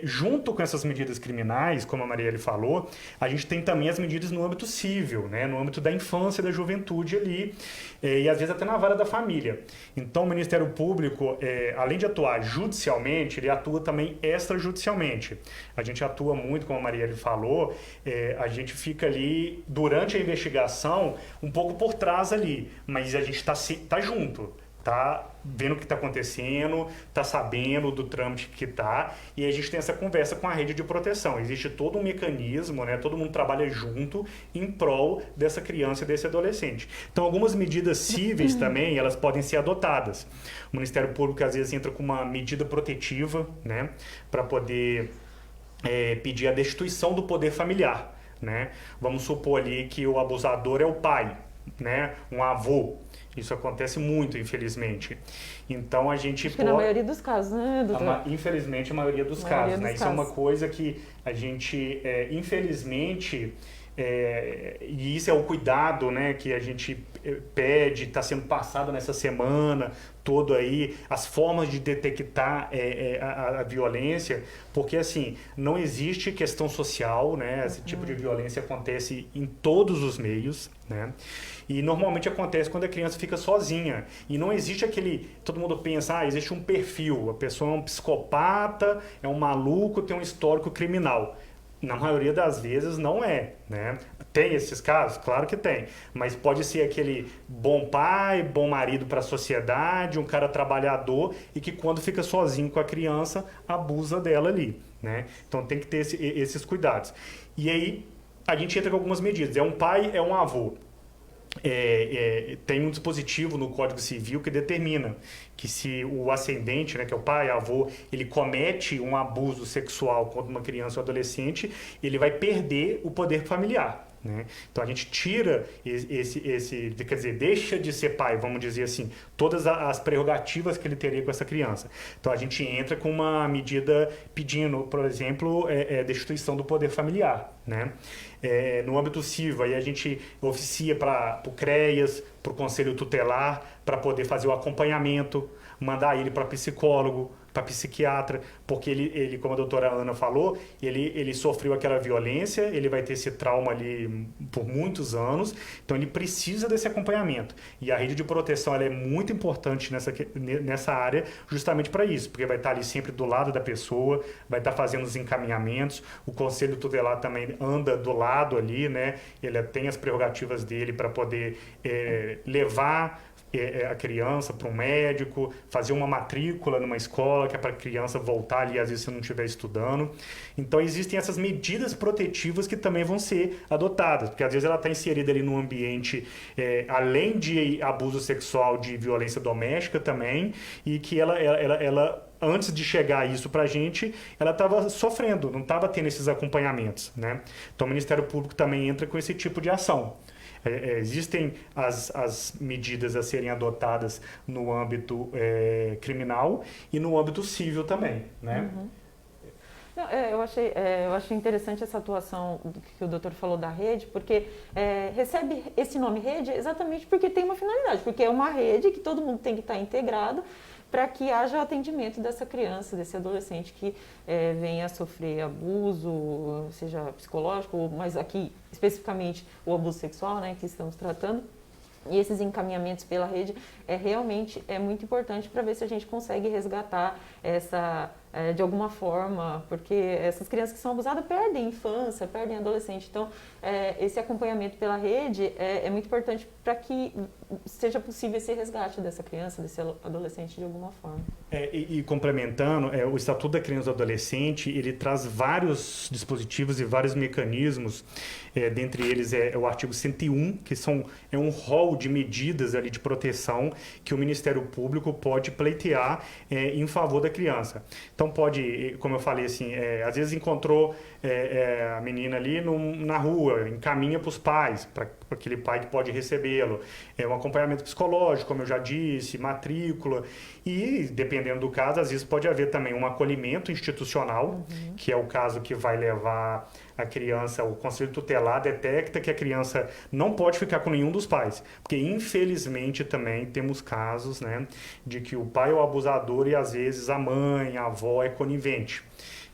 junto com essas medidas criminais, como a Marielle falou, a gente tem também as medidas no âmbito civil, né? No âmbito da infância e da juventude ali, e às vezes até na vara da família. Então, o Ministério Público, além de atuar judicialmente, ele atua também extrajudicialmente. A gente atua muito, como a Marielle falou, a gente fica ali, durante a investigação, um pouco por trás ali, mas a gente tá junto. Tá vendo o que está acontecendo, tá sabendo do trâmite que tá, e a gente tem essa conversa com a rede de proteção. Existe todo um mecanismo, né? Todo mundo trabalha junto em prol dessa criança e desse adolescente. Então, algumas medidas cíveis também, elas podem ser adotadas. O Ministério Público, às vezes, entra com uma medida protetiva, né? Para poder pedir a destituição do poder familiar, né? Vamos supor ali que o abusador é o pai, né? Um avô. Isso acontece muito, infelizmente. Então, a gente Acho que na maioria dos casos, né, doutor? Infelizmente, a maioria dos casos, né? Isso é uma coisa que a gente, infelizmente, e isso é o cuidado, né, que a gente pede, está sendo passado nessa semana todo aí, as formas de detectar a violência, porque assim, não existe questão social, né? Esse tipo de violência acontece em todos os meios, né? E normalmente acontece quando a criança fica sozinha. E não existe todo mundo pensa, existe um perfil, a pessoa é um psicopata, é um maluco, tem um histórico criminal. Na maioria das vezes não é, né? Tem esses casos? Claro que tem. Mas pode ser aquele bom pai, bom marido para a sociedade, um cara trabalhador e que quando fica sozinho com a criança, abusa dela ali, né? Então tem que ter esses cuidados. E aí a gente entra com algumas medidas. É um pai, é um avô. Tem um dispositivo no Código Civil que determina que se o ascendente, né, que é o pai, avô, ele comete um abuso sexual contra uma criança ou adolescente, ele vai perder o poder familiar. Né? Então a gente tira quer dizer, deixa de ser pai, vamos dizer assim, todas as prerrogativas que ele teria com essa criança. Então a gente entra com uma medida pedindo, por exemplo, destituição do poder familiar. Né? No âmbito civil, aí a gente oficia para o CREAS, para o Conselho Tutelar, para poder fazer o acompanhamento, mandar ele para psicólogo, para psiquiatra, porque ele, como a doutora Ana falou, ele sofreu aquela violência, ele vai ter esse trauma ali por muitos anos, então ele precisa desse acompanhamento. E a rede de proteção ela é muito importante nessa área, justamente para isso, porque vai estar ali sempre do lado da pessoa, vai estar fazendo os encaminhamentos, o Conselho Tutelar também anda do lado ali, né? Ele tem as prerrogativas dele para poder levar a criança para um médico, fazer uma matrícula numa escola, que é para a criança voltar ali, às vezes, se não estiver estudando. Então, existem essas medidas protetivas que também vão ser adotadas, porque às vezes ela está inserida ali num ambiente, além de abuso sexual, de violência doméstica também, e que ela antes de chegar isso para a gente, ela estava sofrendo, não estava tendo esses acompanhamentos. Né? Então, o Ministério Público também entra com esse tipo de ação. Existem as medidas a serem adotadas no âmbito criminal e no âmbito civil também, né? Uhum. Não, eu achei interessante essa atuação que o doutor falou da rede, porque recebe esse nome rede exatamente porque tem uma finalidade, porque é uma rede que todo mundo tem que estar integrado para que haja atendimento dessa criança, desse adolescente que venha a sofrer abuso, seja psicológico, mas aqui especificamente o abuso sexual, né, que estamos tratando. E esses encaminhamentos pela rede realmente muito importante para ver se a gente consegue resgatar de alguma forma, porque essas crianças que são abusadas perdem infância, perdem adolescente. Então, esse acompanhamento pela rede é muito importante para que seja possível esse resgate dessa criança, desse adolescente de alguma forma. E complementando, o Estatuto da Criança e do Adolescente, ele traz vários dispositivos e vários mecanismos, dentre eles o artigo 101, que é um rol de medidas ali de proteção que o Ministério Público pode pleitear em favor da criança. Então pode, como eu falei assim, às vezes encontrou a menina ali na rua, encaminha para os pais, para aquele pai que pode recebê-lo. Um acompanhamento psicológico, como eu já disse, matrícula e, dependendo do caso, às vezes pode haver também um acolhimento institucional, que é o caso que vai levar a criança, o Conselho Tutelar detecta que a criança não pode ficar com nenhum dos pais, porque infelizmente também temos casos, né, de que o pai é o abusador e às vezes a mãe, a avó é conivente.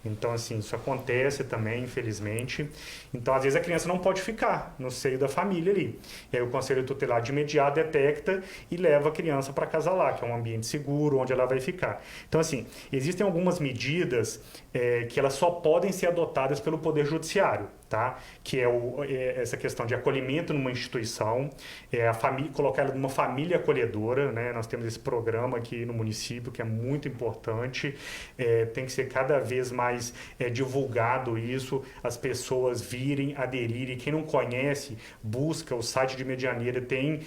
Então, assim, isso acontece também, infelizmente. Então, às vezes, a criança não pode ficar no seio da família ali. E aí o Conselho Tutelar de imediato detecta e leva a criança para casa lá, que é um ambiente seguro, onde ela vai ficar. Então, assim, existem algumas medidas que elas só podem ser adotadas pelo Poder Judiciário, tá? Que essa questão de acolhimento numa instituição, colocar ela numa família acolhedora, né? Nós temos esse programa aqui no município, que é muito importante, tem que ser cada vez mais divulgado isso, as pessoas virem, aderirem. Quem não conhece, busca o site de Medianeira, tem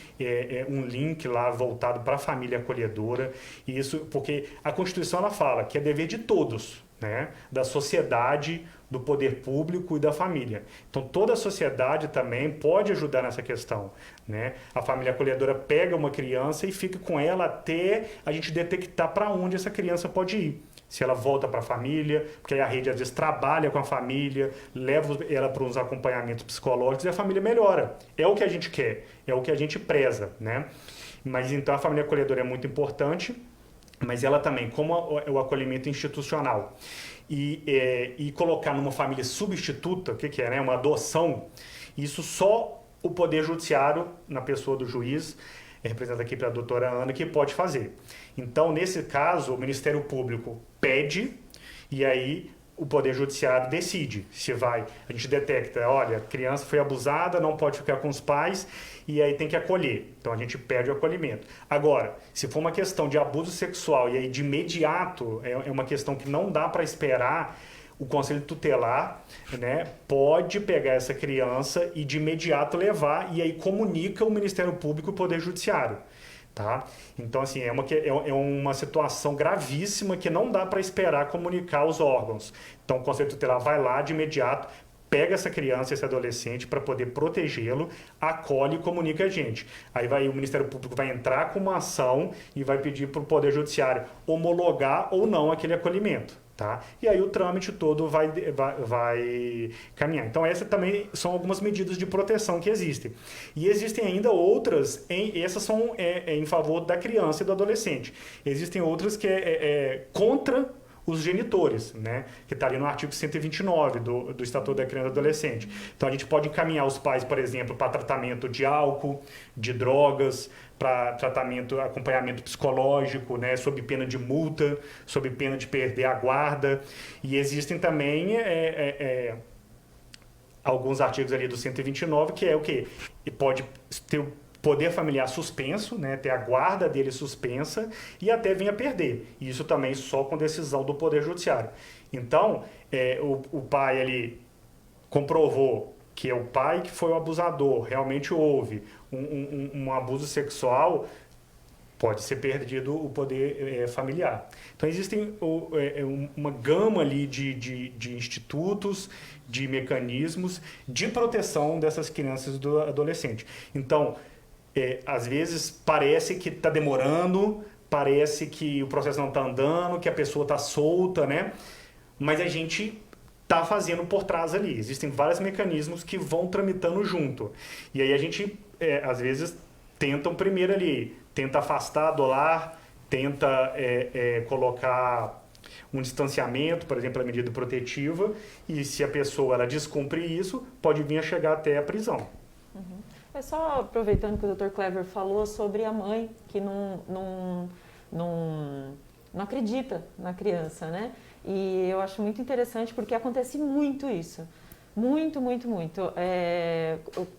um link lá voltado para a família acolhedora. Isso porque a Constituição ela fala que é dever de todos, né? Da sociedade, do poder público e da família. Então, toda a sociedade também pode ajudar nessa questão, né? A família acolhedora pega uma criança e fica com ela até a gente detectar para onde essa criança pode ir. Se ela volta para a família, porque aí a rede às vezes trabalha com a família, leva ela para uns acompanhamentos psicológicos e a família melhora. É o que a gente quer, é o que a gente preza, né? Mas então a família acolhedora é muito importante, mas ela também, como o acolhimento institucional e colocar numa família substituta, o que é, né? Uma adoção, isso só o Poder Judiciário, na pessoa do juiz, representado aqui pela doutora Ana, que pode fazer. Então, nesse caso, o Ministério Público pede e aí o Poder Judiciário decide se vai. A gente detecta, olha, a criança foi abusada, não pode ficar com os pais e aí tem que acolher. Então a gente pede o acolhimento. Agora, se for uma questão de abuso sexual e aí de imediato é uma questão que não dá para esperar, o Conselho Tutelar, né, pode pegar essa criança e de imediato levar e aí comunica o Ministério Público e o Poder Judiciário. Tá? Então, assim, é uma situação gravíssima que não dá para esperar comunicar aos órgãos. Então, o Conselho Tutelar vai lá de imediato, pega essa criança, esse adolescente, para poder protegê-lo, acolhe e comunica a gente. Aí o Ministério Público vai entrar com uma ação e vai pedir para o Poder Judiciário homologar ou não aquele acolhimento. Tá? E aí o trâmite todo vai caminhar. Então essas também são algumas medidas de proteção que existem. E existem ainda outras, essas são em favor da criança e do adolescente. Existem outras que é contra os genitores, né? Que está ali no artigo 129 do Estatuto da Criança e do Adolescente. Então a gente pode encaminhar os pais, por exemplo, para tratamento de álcool, de drogas, para tratamento, acompanhamento psicológico, né, sob pena de multa, sob pena de perder a guarda. E existem também alguns artigos ali do 129, que é o quê? E pode ter o poder familiar suspenso, né, ter a guarda dele suspensa e até vir a perder. Isso também só com decisão do Poder Judiciário. Então, o pai ali comprovou que é o pai que foi o abusador, realmente houve um abuso sexual, pode ser perdido o poder familiar. Então, existem uma gama ali de institutos, de mecanismos de proteção dessas crianças e do adolescente. Então, às vezes parece que está demorando, parece que o processo não está andando, que a pessoa está solta, né? Mas a gente está fazendo por trás ali. Existem vários mecanismos que vão tramitando junto. E aí a gente, às vezes, tenta afastar do lar, tenta colocar um distanciamento, por exemplo, a medida protetiva, e se a pessoa ela descumpre isso, pode vir a chegar até a prisão. Uhum. É só aproveitando que o Dr. Clever falou sobre a mãe que não acredita na criança, né? E eu acho muito interessante porque acontece muito isso. Muito, muito, muito.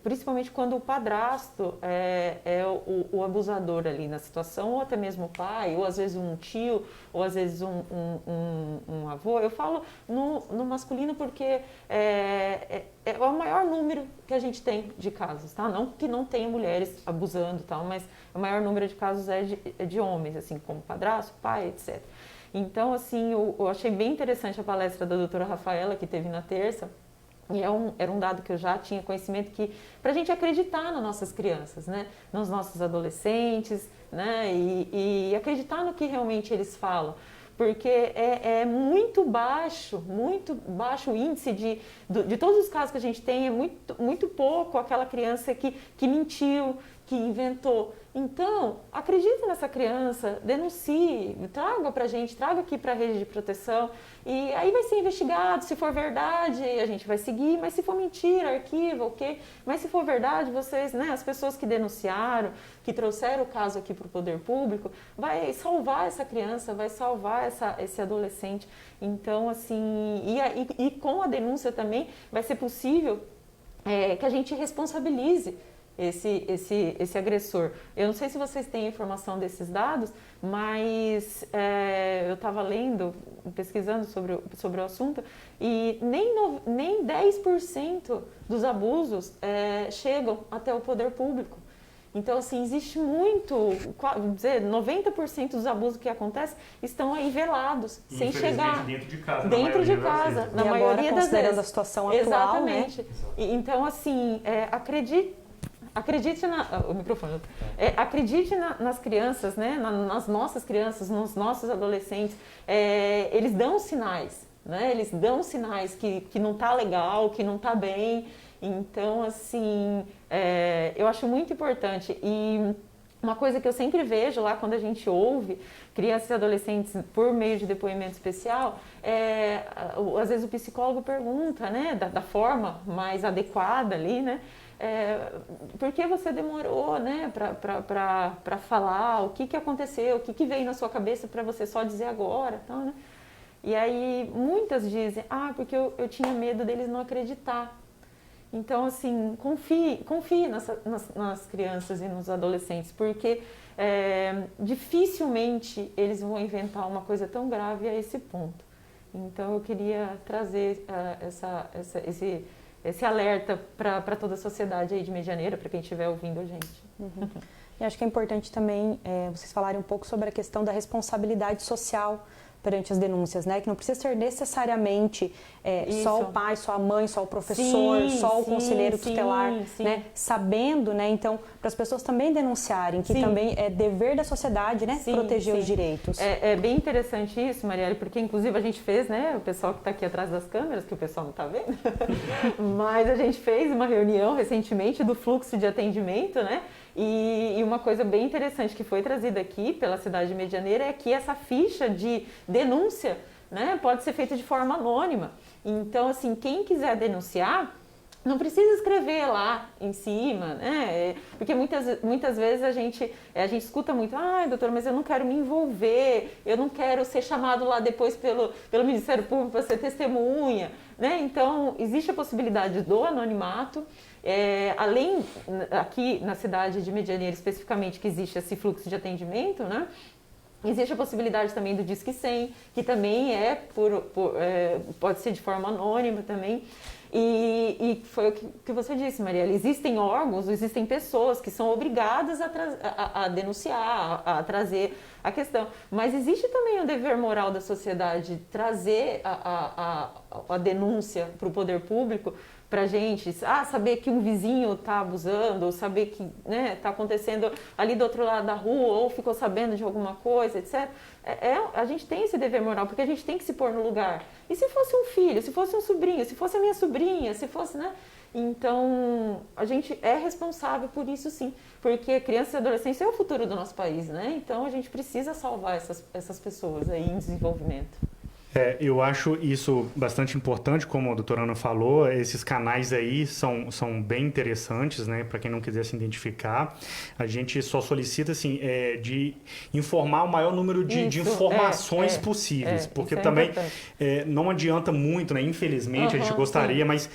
Principalmente quando o padrasto é o abusador ali na situação, ou até mesmo o pai, ou às vezes um tio, ou às vezes um avô. Eu falo no masculino porque é o maior número que a gente tem de casos, tá? Não que não tenha mulheres abusando e tal, mas o maior número de casos é de homens, assim, como padrasto, pai, etc. Então, assim, eu achei bem interessante a palestra da doutora Rafaela, que teve na terça. E era um dado que eu já tinha conhecimento que para a gente acreditar nas nossas crianças, né? Nos nossos adolescentes, né? E acreditar no que realmente eles falam. Porque é muito baixo o índice de todos os casos que a gente tem, é muito pouco aquela criança que mentiu, que inventou. Então, acredite nessa criança, denuncie, traga pra gente, traga aqui para a rede de proteção e aí vai ser investigado, se for verdade a gente vai seguir, mas se for mentira, arquiva, ok? Mas se for verdade, vocês, né, as pessoas que denunciaram, que trouxeram o caso aqui para o poder público, vai salvar essa criança, vai salvar esse adolescente. Então, assim, e com a denúncia também vai ser possível que a gente responsabilize esse agressor. Eu não sei se vocês têm informação desses dados, mas eu estava lendo, pesquisando sobre o assunto, e nem 10% dos chegam até o poder público. Então, assim, existe muito, vamos dizer, 90% dos abusos que acontecem estão aí velados, sem chegar dentro de casa. Dentro de casa, na maioria das vezes. A situação atual, exatamente. Né? Então, assim, acredite o microfone. Acredite nas crianças, né? Nas nossas crianças, nos nossos adolescentes. Eles dão sinais, né? Eles dão sinais que não está legal, que não está bem. Então, assim, eu acho muito importante. E uma coisa que eu sempre vejo lá quando a gente ouve crianças e adolescentes por meio de depoimento especial, às vezes o psicólogo pergunta, né? Da forma mais adequada ali, né? Por que você demorou, né, para falar, o que aconteceu, o que veio na sua cabeça para você só dizer agora, então, né? E aí muitas dizem, porque eu tinha medo deles não acreditar. Então, assim, confie nas crianças e nos adolescentes, porque dificilmente eles vão inventar uma coisa tão grave a esse ponto. Então, eu queria trazer esse alerta para toda a sociedade aí de Medianeira, para quem estiver ouvindo a gente. Uhum. E acho que é importante também vocês falarem um pouco sobre a questão da responsabilidade social perante as denúncias, né? Que não precisa ser necessariamente só o pai, só a mãe, só o professor, só o conselheiro tutelar, né? Sabendo, né? Então, para as pessoas também denunciarem, que também é dever da sociedade, né? Proteger os direitos. É bem interessante isso, Marielle, porque inclusive a gente fez, né? O pessoal que está aqui atrás das câmeras, que o pessoal não está vendo, mas a gente fez uma reunião recentemente do fluxo de atendimento, né? E uma coisa bem interessante que foi trazida aqui pela cidade de Medianeira é que essa ficha de denúncia, né, pode ser feita de forma anônima. Então, assim, quem quiser denunciar, não precisa escrever lá em cima, né? Porque muitas vezes a gente escuta muito, doutor, mas eu não quero me envolver, eu não quero ser chamado lá depois pelo Ministério Público para ser testemunha, né? Então, existe a possibilidade do anonimato. Além, aqui na cidade de Medianeira especificamente, que existe esse fluxo de atendimento, né? Existe a possibilidade também do Disque 100, que também pode ser de forma anônima também. E foi o que você disse, Marielle, existem órgãos, existem pessoas que são obrigadas a denunciar, a trazer a questão. Mas existe também o dever moral da sociedade trazer a denúncia para o poder público, para a gente, saber que um vizinho está abusando, ou saber que está acontecendo ali do outro lado da rua, ou ficou sabendo de alguma coisa, etc. A gente tem esse dever moral, porque a gente tem que se pôr no lugar. E se fosse um filho, se fosse um sobrinho, se fosse a minha sobrinha, se fosse, né? Então, a gente é responsável por isso sim, porque criança e adolescência é o futuro do nosso país, né? Então, a gente precisa salvar essas pessoas aí em desenvolvimento. Eu acho isso bastante importante, como a doutora Ana falou, esses canais aí são bem interessantes, né, para quem não quiser se identificar. A gente só solicita, assim, de informar o maior número de informações possíveis, porque também não adianta muito, né, infelizmente, a gente gostaria, mas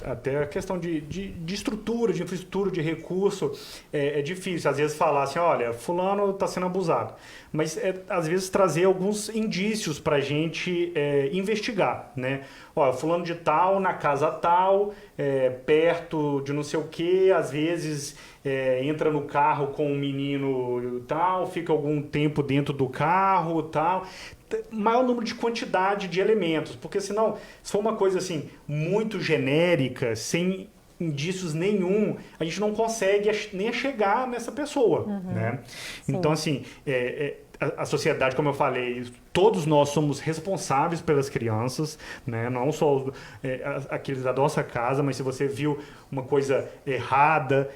até a questão de estrutura, de infraestrutura, de recurso, é difícil. Às vezes falar assim, olha, fulano está sendo abusado. Mas, às vezes, trazer alguns indícios para a gente investigar, né? Olha, fulano de tal, na casa tal, perto de não sei o quê, às vezes entra no carro com um menino tal, fica algum tempo dentro do carro tal. Maior número de quantidade de elementos, porque senão, se for uma coisa assim, muito genérica, sem indícios nenhum, a gente não consegue nem chegar nessa pessoa, né? Sim. Então, assim, a sociedade, como eu falei, todos nós somos responsáveis pelas crianças, né? Não só aqueles da nossa casa, mas se você viu uma coisa errada,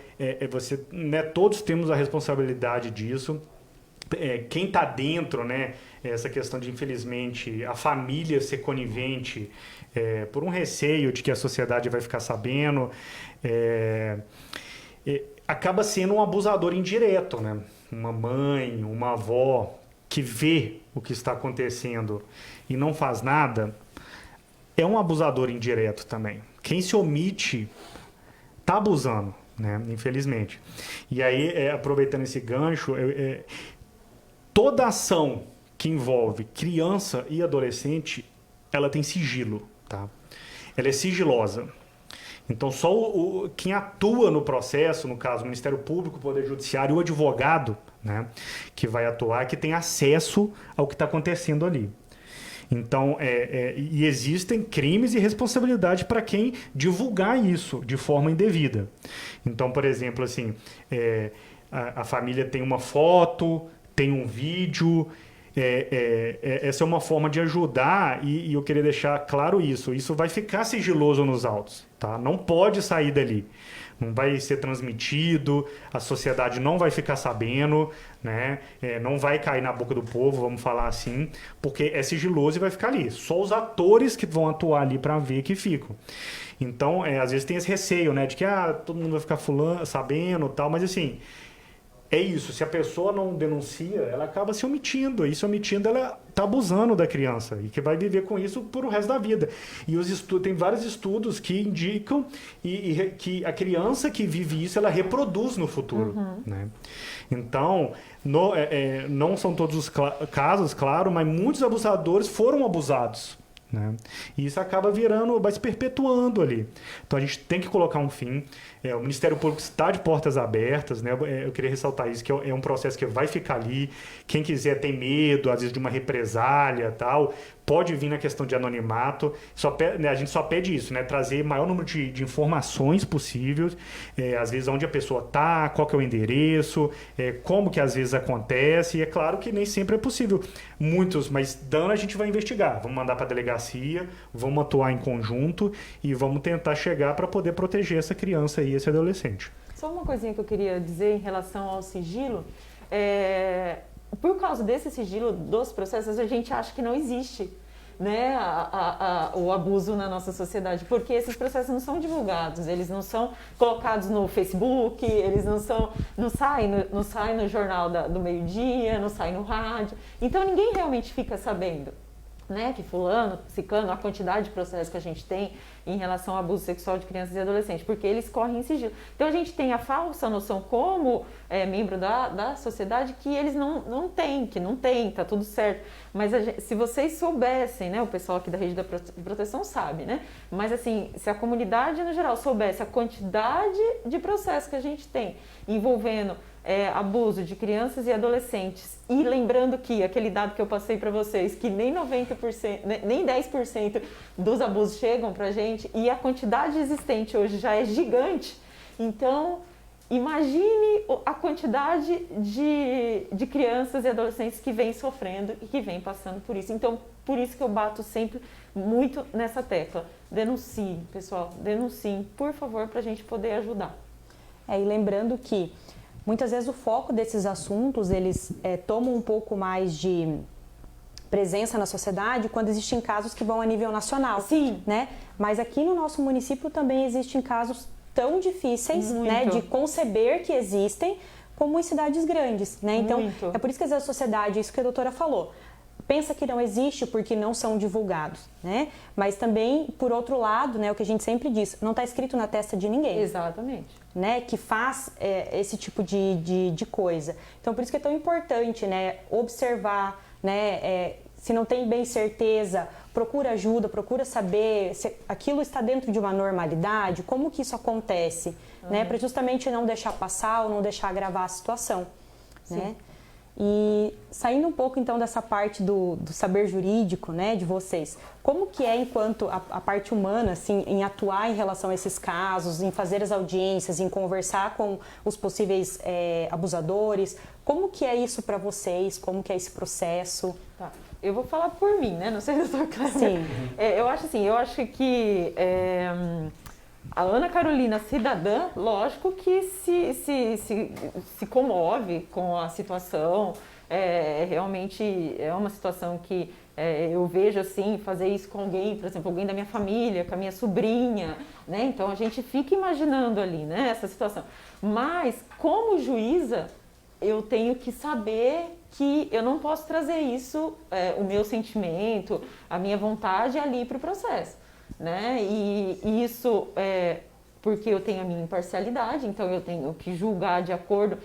né? Todos temos a responsabilidade disso. Quem está dentro, né? Essa questão de, infelizmente, a família ser conivente por um receio de que a sociedade vai ficar sabendo, acaba sendo um abusador indireto, né? Uma mãe, uma avó que vê o que está acontecendo e não faz nada, é um abusador indireto também. Quem se omite está abusando, né? Infelizmente. E aí, aproveitando esse gancho, toda ação que envolve criança e adolescente, ela tem sigilo, tá? Ela é sigilosa. Então, só quem atua no processo, no caso, o Ministério Público, o Poder Judiciário, o advogado, né, que vai atuar, que tem acesso ao que está acontecendo ali. Então, e existem crimes e responsabilidade para quem divulgar isso de forma indevida. Então, por exemplo, assim, a família tem uma foto, tem um vídeo. Essa é uma forma de ajudar e eu queria deixar claro isso. Isso vai ficar sigiloso nos autos, tá? Não pode sair dali. Não vai ser transmitido, a sociedade não vai ficar sabendo, né? Não vai cair na boca do povo, vamos falar assim, porque é sigiloso e vai ficar ali. Só os atores que vão atuar ali para ver que ficam. Então, às vezes tem esse receio, né? De que todo mundo vai ficar sabendo e tal, mas assim... é isso, se a pessoa não denuncia, ela acaba se omitindo, e se omitindo ela está abusando da criança, e que vai viver com isso por o resto da vida. E tem vários estudos que indicam que a criança que vive isso, ela reproduz no futuro. Né? Então, não são todos os casos, claro, mas muitos abusadores foram abusados. Né? E isso acaba vai se perpetuando ali. Então a gente tem que colocar um fim. O Ministério Público está de portas abertas, né? Eu queria ressaltar isso, que é um processo que vai ficar ali. Quem quiser tem medo, às vezes, de uma represália tal, pode vir na questão de anonimato. A gente só pede isso, né? Trazer o maior número de informações possíveis, às vezes onde a pessoa está, qual que é o endereço, como que às vezes acontece. E é claro que nem sempre é possível. Muitos, mas dano a gente vai investigar. Vamos mandar para a delegacia, vamos atuar em conjunto e vamos tentar chegar para poder proteger essa criança e esse adolescente. Só uma coisinha que eu queria dizer em relação ao sigilo. Por causa desse sigilo dos processos, a gente acha que não existe, né, o abuso na nossa sociedade, porque esses processos não são divulgados, eles não são colocados no Facebook, eles não saem no jornal do meio-dia, não saem no rádio, então ninguém realmente fica sabendo, né, que fulano, ciclano, a quantidade de processos que a gente tem em relação ao abuso sexual de crianças e adolescentes, porque eles correm em sigilo. Então a gente tem a falsa noção como membro da sociedade que eles não têm, tá tudo certo. Mas se vocês soubessem, né, o pessoal aqui da rede da proteção sabe, né, mas assim, se a comunidade no geral soubesse a quantidade de processos que a gente tem envolvendo abuso de crianças e adolescentes, e lembrando que aquele dado que eu passei para vocês, que nem 90%, nem 10% dos abusos chegam para a gente, e a quantidade existente hoje já é gigante, então imagine a quantidade de crianças e adolescentes que vêm sofrendo e que vêm passando por isso. Então, por isso que eu bato sempre muito nessa tecla. Denunciem, pessoal, denunciem, por favor, para a gente poder ajudar. E lembrando que muitas vezes o foco desses assuntos, eles tomam um pouco mais de presença na sociedade quando existem casos que vão a nível nacional. Sim. Né? Mas aqui no nosso município também existem casos tão difíceis, né, de conceber que existem, como em cidades grandes. Né? Então, é por isso que às vezes a sociedade, isso que a doutora falou, pensa que não existe porque não são divulgados, né? Mas também, por outro lado, né, o que a gente sempre diz, não está escrito na testa de ninguém. Exatamente. Né, que faz esse tipo de coisa. Então, por isso que é tão importante, né, observar, né, se não tem bem certeza, procura ajuda, procura saber se aquilo está dentro de uma normalidade, como que isso acontece, né, para justamente não deixar passar ou não deixar agravar a situação. Né? E saindo um pouco então dessa parte do saber jurídico, né, de vocês, como que enquanto a parte humana, assim, em atuar em relação a esses casos, em fazer as audiências, em conversar com os possíveis abusadores, como que é isso para vocês, como que é esse processo? Tá. Eu vou falar por mim, né, não sei, doutor Cleber. Sim. Eu acho que a Ana Carolina, cidadã, lógico que se comove com a situação, realmente é uma situação que eu vejo assim, fazer isso com alguém, por exemplo, alguém da minha família, com a minha sobrinha, né? Então a gente fica imaginando ali, né, essa situação. Mas como juíza, eu tenho que saber que eu não posso trazer isso, o meu sentimento, a minha vontade ali para o processo. Né? E isso porque eu tenho a minha imparcialidade, então eu tenho que julgar de acordo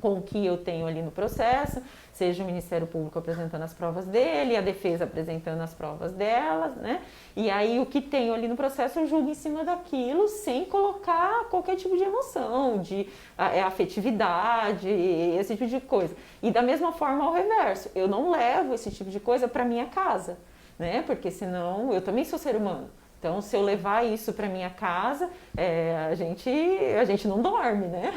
com o que eu tenho ali no processo, seja o Ministério Público apresentando as provas dele, a defesa apresentando as provas delas, né? E aí o que tenho ali no processo eu julgo em cima daquilo sem colocar qualquer tipo de emoção, de afetividade, esse tipo de coisa. E da mesma forma ao reverso, eu não levo esse tipo de coisa para minha casa, né? Porque senão eu também sou ser humano. Então, se eu levar isso para minha casa, a gente não dorme, né?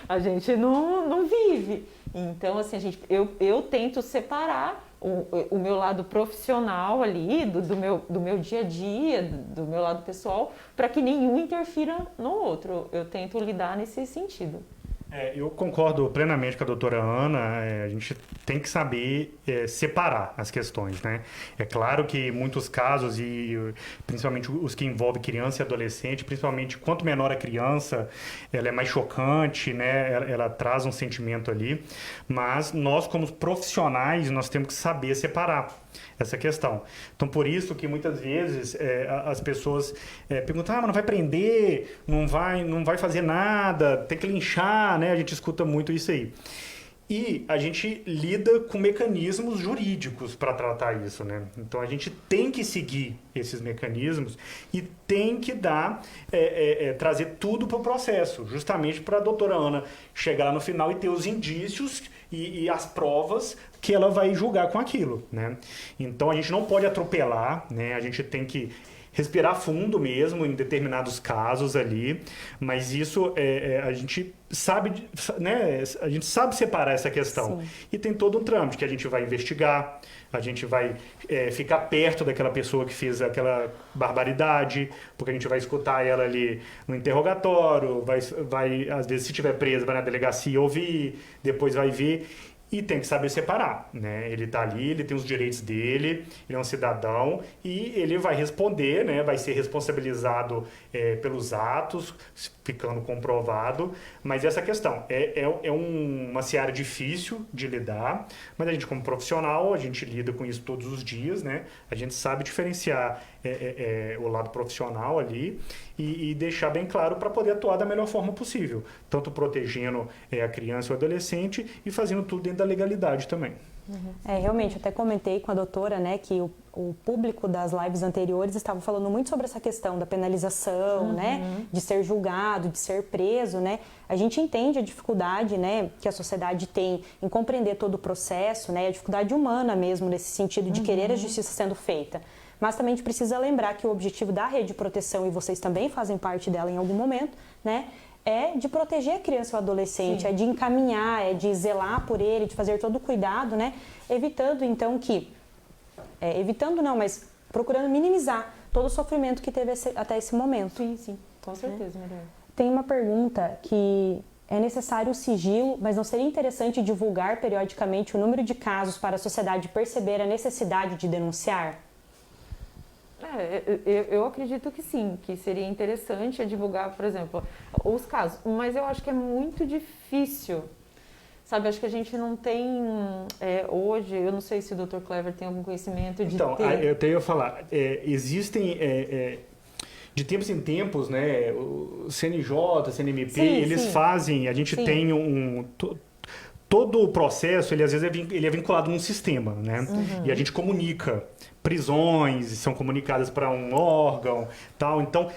A gente não vive. Então, assim, eu tento separar o meu lado profissional ali, do meu dia a dia, do meu lado pessoal, para que nenhum interfira no outro. Eu tento lidar nesse sentido. Eu concordo plenamente com a doutora Ana. A gente tem que saber separar as questões, né? É claro que em muitos casos, e principalmente os que envolvem criança e adolescente, principalmente quanto menor a criança, ela é mais chocante, né? Ela traz um sentimento ali. Mas nós, como profissionais, nós temos que saber separar essa questão. Então, por isso que muitas vezes as pessoas perguntam, mas não vai prender, não vai fazer nada, tem que linchar, né? A gente escuta muito isso aí. E a gente lida com mecanismos jurídicos para tratar isso, né? Então, a gente tem que seguir esses mecanismos e tem que trazer tudo para o processo, justamente para a doutora Ana chegar lá no final e ter os indícios e as provas que ela vai julgar com aquilo, né? Então, a gente não pode atropelar, né? A gente tem que respirar fundo mesmo em determinados casos ali, mas isso a gente sabe, né? A gente sabe separar essa questão. Sim. E tem todo um trâmite que a gente vai investigar, a gente vai ficar perto daquela pessoa que fez aquela barbaridade, porque a gente vai escutar ela ali no interrogatório, vai às vezes, se tiver presa, vai na delegacia ouvir, depois vai ver. E tem que saber separar, né? Ele está ali, ele tem os direitos dele, ele é um cidadão e ele vai responder, né? Vai ser responsabilizado pelos atos, ficando comprovado. Mas essa questão é uma seara difícil de lidar, mas a gente, como profissional, a gente lida com isso todos os dias, né? A gente sabe diferenciar o lado profissional ali e deixar bem claro para poder atuar da melhor forma possível, tanto protegendo a criança ou adolescente e fazendo tudo dentro da legalidade também. Realmente, eu até comentei com a doutora, né, que o público das lives anteriores estava falando muito sobre essa questão da penalização, né, de ser julgado, de ser preso, né. A gente entende a dificuldade, né, que a sociedade tem em compreender todo o processo, né, a dificuldade humana mesmo nesse sentido de querer a justiça sendo feita. Mas também a gente precisa lembrar que o objetivo da rede de proteção, e vocês também fazem parte dela em algum momento, né, é de proteger a criança ou adolescente, Sim. é de encaminhar, é de zelar por ele, de fazer todo o cuidado, né, evitando então mas procurando minimizar todo o sofrimento que teve até esse momento. Sim, com certeza, Maria. Tem uma pergunta que é necessário o sigilo, mas não seria interessante divulgar periodicamente o número de casos para a sociedade perceber a necessidade de denunciar? Eu acredito que sim, que seria interessante divulgar, por exemplo, os casos, mas eu acho que é muito difícil, sabe? Acho que a gente não tem hoje, eu não sei se o Dr. Clever tem algum conhecimento de Então, eu tenho a falar, existem de tempos em tempos, né, o CNJ, CNMP, sim, eles fazem, a gente tem todo o processo, ele às vezes ele é vinculado num sistema, né? E a gente comunica. Prisões são comunicadas para um órgão, tal. Então,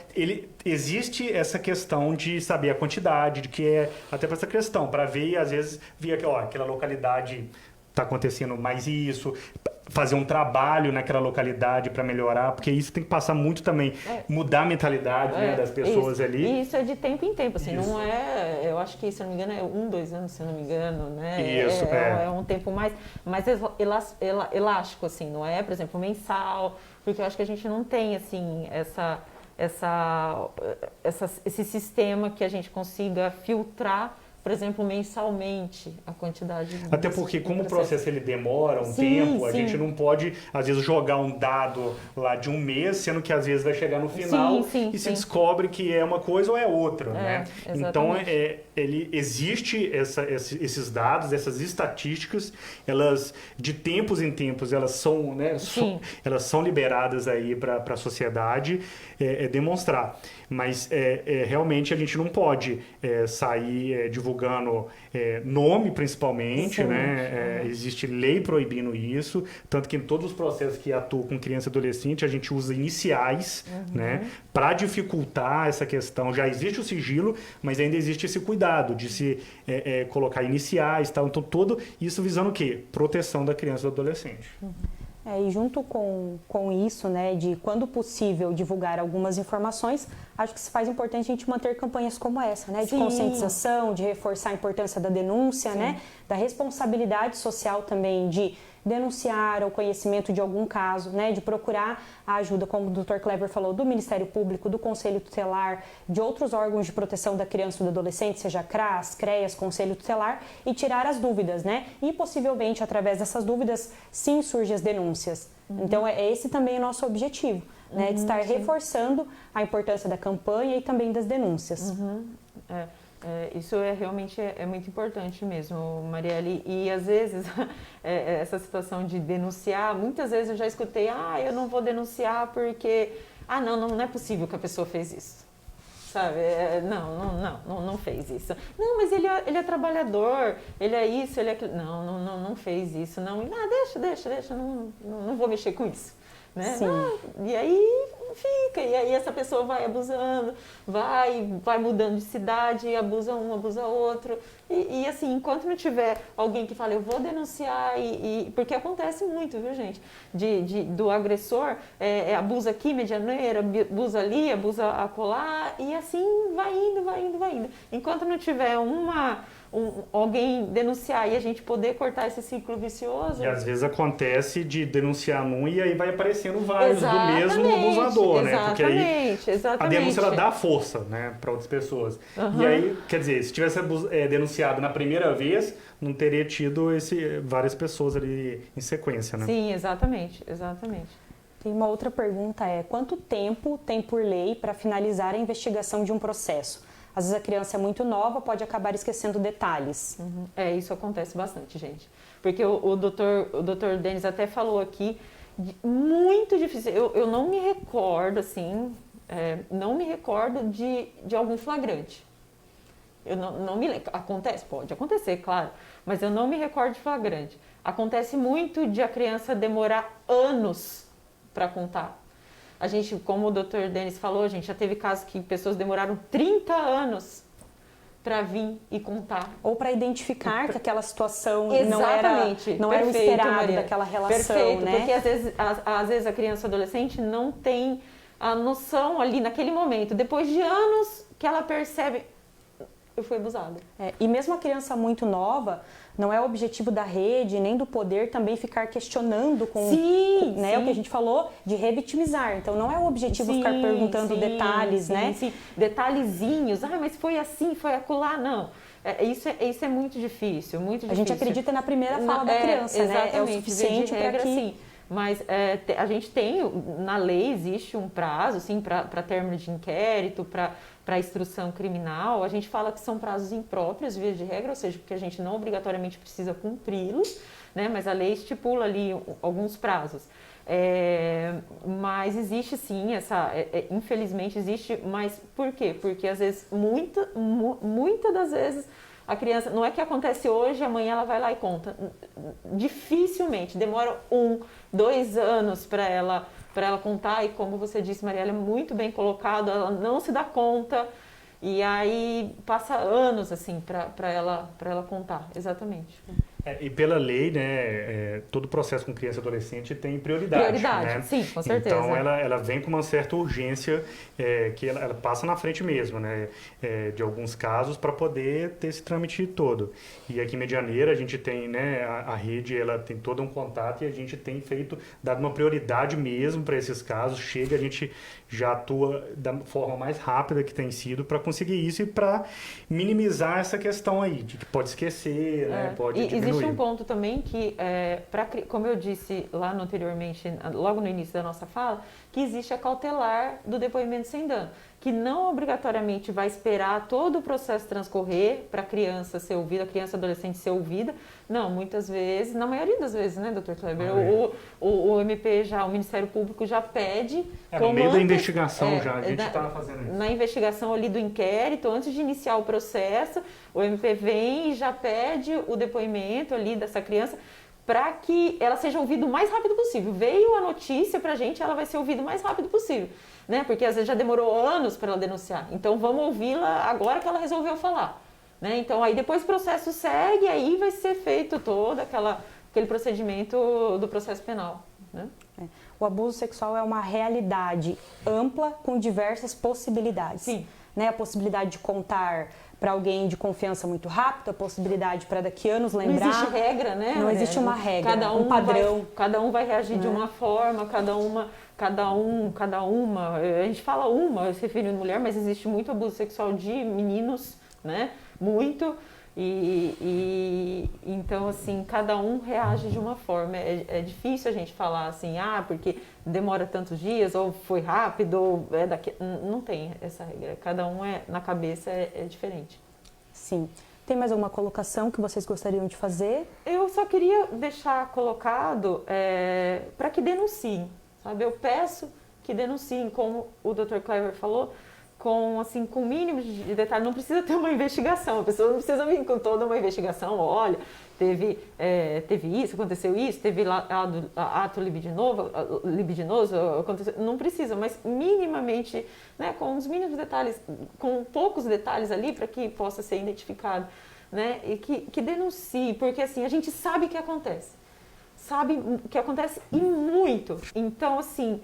existe essa questão de saber a quantidade, de que até para essa questão, para ver, às vezes, ver que aquela localidade está acontecendo mais isso, fazer um trabalho naquela localidade para melhorar, porque isso tem que passar muito também, mudar a mentalidade né, das pessoas ali. E isso é de tempo em tempo, assim, não eu acho que, se não me engano, é 2 anos, se não me engano, né? Isso, é um tempo mais elástico, assim, não é, por exemplo, mensal, porque eu acho que a gente não tem, assim, esse sistema que a gente consiga filtrar, por exemplo, mensalmente, a quantidade... Até porque, como o processo ele demora um tempo, a gente não pode, às vezes, jogar um dado lá de um mês, sendo que, às vezes, vai chegar no final e se descobre que é uma coisa ou é outra, né? Então, existe esses dados, essas estatísticas, elas, de tempos em tempos, elas são, né, elas são liberadas aí para a sociedade demonstrar. Mas, realmente, a gente não pode sair divulgando nome, principalmente, né? Existe lei proibindo isso, tanto que em todos os processos que atuam com criança e adolescente, a gente usa iniciais, né? Para dificultar essa questão. Já existe o sigilo, mas ainda existe esse cuidado de se colocar iniciais, tal. Então, todo isso visando o quê? Proteção da criança e do adolescente. E junto com isso, né, de quando possível divulgar algumas informações, acho que se faz importante a gente manter campanhas como essa, né, de conscientização, de reforçar a importância da denúncia, né, da responsabilidade social também de denunciar o conhecimento de algum caso, né, de procurar a ajuda, como o Dr. Kleber falou, do Ministério Público, do Conselho Tutelar, de outros órgãos de proteção da criança e do adolescente, seja CRAS, CREAS, Conselho Tutelar, e tirar as dúvidas, né? E possivelmente, através dessas dúvidas, sim, surgem as denúncias. Então, esse também é o nosso objetivo, né, de estar reforçando a importância da campanha e também das denúncias. Isso realmente muito importante mesmo, Marielle. E às vezes, essa situação de denunciar, muitas vezes eu já escutei, eu não vou denunciar porque, não é possível que a pessoa fez isso. Sabe? Não fez isso. Não, mas ele é trabalhador, ele é isso, ele é aquilo. Não fez isso, não. Deixa, não vou mexer com isso. Né? E aí fica, e aí essa pessoa vai abusando, vai mudando de cidade, abusa um, abusa outro. E assim, enquanto não tiver alguém que fale, eu vou denunciar, porque acontece muito, viu, gente? Do agressor, abusa aqui, Medianeira, abusa ali, abusa acolá, e assim vai indo. Enquanto não tiver alguém denunciar e a gente poder cortar esse ciclo vicioso. E às vezes acontece de denunciar num e aí vai aparecendo vários do mesmo abusador, né? Porque aí a denúncia ela dá força, né, para outras pessoas. E aí, quer dizer, se tivesse denunciado na primeira vez, não teria tido várias pessoas ali em sequência, né? Sim, exatamente. Tem uma outra pergunta, quanto tempo tem por lei para finalizar a investigação de um processo? Às vezes a criança é muito nova, pode acabar esquecendo detalhes. Isso acontece bastante, gente. Porque o doutor Denis até falou aqui, muito difícil. Eu não me recordo, assim, de algum flagrante. Eu não me lembro. Pode acontecer, claro, mas eu não me recordo de flagrante. Acontece muito de a criança demorar anos para contar. A gente, como o Dr. Denis falou, a gente já teve casos que pessoas demoraram 30 anos para vir e contar. Ou para identificar que aquela situação Exatamente. não era o esperado Maria. daquela relação, Perfeito, né? porque às vezes a criança e adolescente não tem a noção ali naquele momento. Depois de anos que ela percebe, eu fui abusada. E mesmo a criança muito nova, não é o objetivo da rede, nem do poder também ficar questionando o que a gente falou, de revitimizar. Então, não é o objetivo ficar perguntando detalhes, né? Sim, detalhezinhos. Mas foi assim, foi acolá. Não. Isso é muito difícil, muito difícil. A gente acredita na primeira fala da criança, né? É o suficiente para que... Sim. Mas a gente tem, na lei existe um prazo, sim, para término de inquérito, para instrução criminal. A gente fala que são prazos impróprios, via de regra, ou seja, porque a gente não obrigatoriamente precisa cumpri-los, né? Mas a lei estipula ali alguns prazos. Mas existe sim, infelizmente existe, mas por quê? Porque às vezes, muitas das vezes, a criança, não é que acontece hoje, amanhã ela vai lá e conta. Dificilmente, demora 1, 2 anos para ela contar, e como você disse, Marielle, é muito bem colocado, ela não se dá conta, e aí passa anos assim para ela contar, exatamente. E pela lei, né, todo processo com criança e adolescente tem prioridade, né? Sim, com certeza. Então ela vem com uma certa urgência, que ela passa na frente mesmo, né, de alguns casos, para poder ter esse trâmite todo. E aqui em Medianeira a gente tem, né, a rede, ela tem todo um contato, e a gente tem dado uma prioridade mesmo para esses casos. A gente já atua da forma mais rápida que tem sido para conseguir isso e para minimizar essa questão aí, de que pode esquecer, né, pode diminuir. Existe um ponto também que, como eu disse lá anteriormente, logo no início da nossa fala, que existe a cautelar do depoimento sem dano, que não obrigatoriamente vai esperar todo o processo transcorrer para a criança ser ouvida, a criança e adolescente ser ouvida. Não, muitas vezes, na maioria das vezes, né, Dr. Kleber? O MP o Ministério Público já pede... no meio da investigação a gente está fazendo isso. Na investigação ali do inquérito, antes de iniciar o processo, o MP vem e já pede o depoimento ali dessa criança para que ela seja ouvida o mais rápido possível. Veio a notícia para a gente, ela vai ser ouvida o mais rápido possível, né? Porque às vezes já demorou anos para ela denunciar. Então vamos ouvi-la agora que ela resolveu falar, né? Então aí depois o processo segue, aí vai ser feito todo aquele procedimento do processo penal, né? O abuso sexual é uma realidade ampla com diversas possibilidades. Sim. né? A possibilidade de contar para alguém de confiança muito rápido, a possibilidade para daqui a anos lembrar. Não existe regra, né? Não existe uma regra, um padrão. Cada um vai reagir de uma forma, cada uma. A gente fala se referindo a mulher, mas existe muito abuso sexual de meninos, né? Muito. Então, assim, cada um reage de uma forma. É difícil a gente falar assim, porque demora tantos dias, ou foi rápido, ou é daqui. Não tem essa regra. Cada um na cabeça é diferente. Sim. Tem mais alguma colocação que vocês gostariam de fazer? Eu só queria deixar colocado para que denunciem, sabe? Eu peço que denunciem, como o Dr. Clever falou, com mínimos de detalhe. Não precisa ter uma investigação, a pessoa não precisa vir com toda uma investigação. Olha, teve isso, aconteceu isso, teve ato libidinoso, aconteceu. Não precisa, mas minimamente, né, com os mínimos detalhes, com poucos detalhes ali para que possa ser identificado, né, e que denuncie, porque assim, a gente sabe que acontece e muito. Então, assim,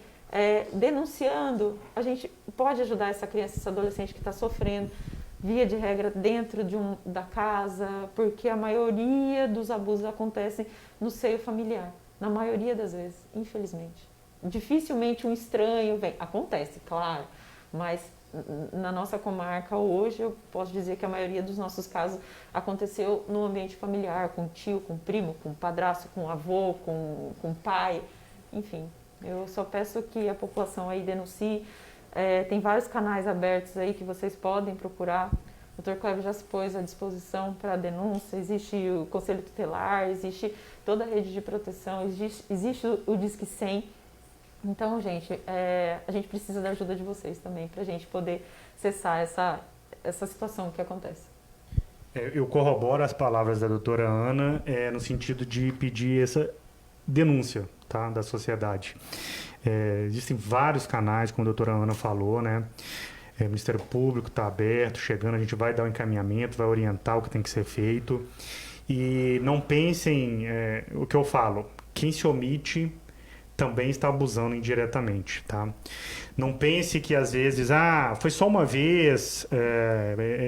denunciando, a gente pode ajudar essa criança, esse adolescente que está sofrendo, via de regra, dentro da casa, porque a maioria dos abusos acontecem no seio familiar, na maioria das vezes, infelizmente. Dificilmente um estranho vem, acontece, claro, mas na nossa comarca hoje eu posso dizer que a maioria dos nossos casos aconteceu no ambiente familiar, com tio, com primo, com padrasto, com avô, com pai, enfim. Eu só peço que a população aí denuncie. Tem vários canais abertos aí que vocês podem procurar. O Dr. Clever já se pôs à disposição para denúncia. Existe o Conselho Tutelar, existe toda a rede de proteção, existe o Disque 100. Então, gente, a gente precisa da ajuda de vocês também para a gente poder cessar essa situação que acontece. Eu corroboro as palavras da doutora Ana no sentido de pedir essa denúncia, tá, da sociedade. Existem vários canais, como a doutora Ana falou, né? O Ministério Público está aberto, chegando, a gente vai dar um encaminhamento, vai orientar o que tem que ser feito. E não pensem, o que eu falo, quem se omite também está abusando indiretamente, tá? Não pense que às vezes, foi só uma vez,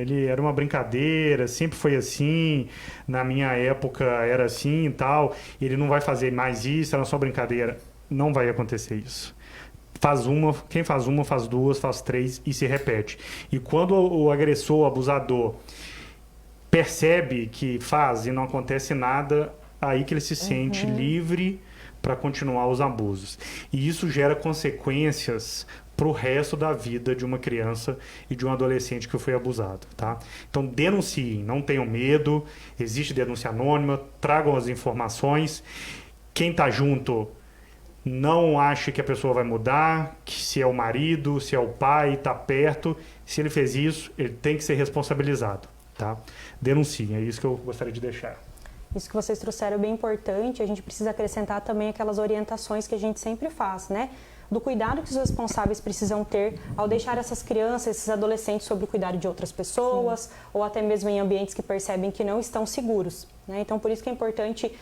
ele era uma brincadeira, sempre foi assim, na minha época era assim e tal, ele não vai fazer mais isso, era só brincadeira. Não vai acontecer isso. Quem faz uma, faz duas, faz três e se repete. E quando o agressor, o abusador, percebe que faz e não acontece nada, aí que ele se sente livre para continuar os abusos. E isso gera consequências para o resto da vida de uma criança e de um adolescente que foi abusado, tá? Então denunciem, não tenham medo, existe denúncia anônima, tragam as informações. Quem está junto, não ache que a pessoa vai mudar, que se é o marido, se é o pai, está perto. Se ele fez isso, ele tem que ser responsabilizado, tá? Denunciem, é isso que eu gostaria de deixar. Isso que vocês trouxeram é bem importante. A gente precisa acrescentar também aquelas orientações que a gente sempre faz, né? Do cuidado que os responsáveis precisam ter ao deixar essas crianças, esses adolescentes sob o cuidado de outras pessoas, ou até mesmo em ambientes que percebem que não estão seguros, né? Então, por isso que é importante,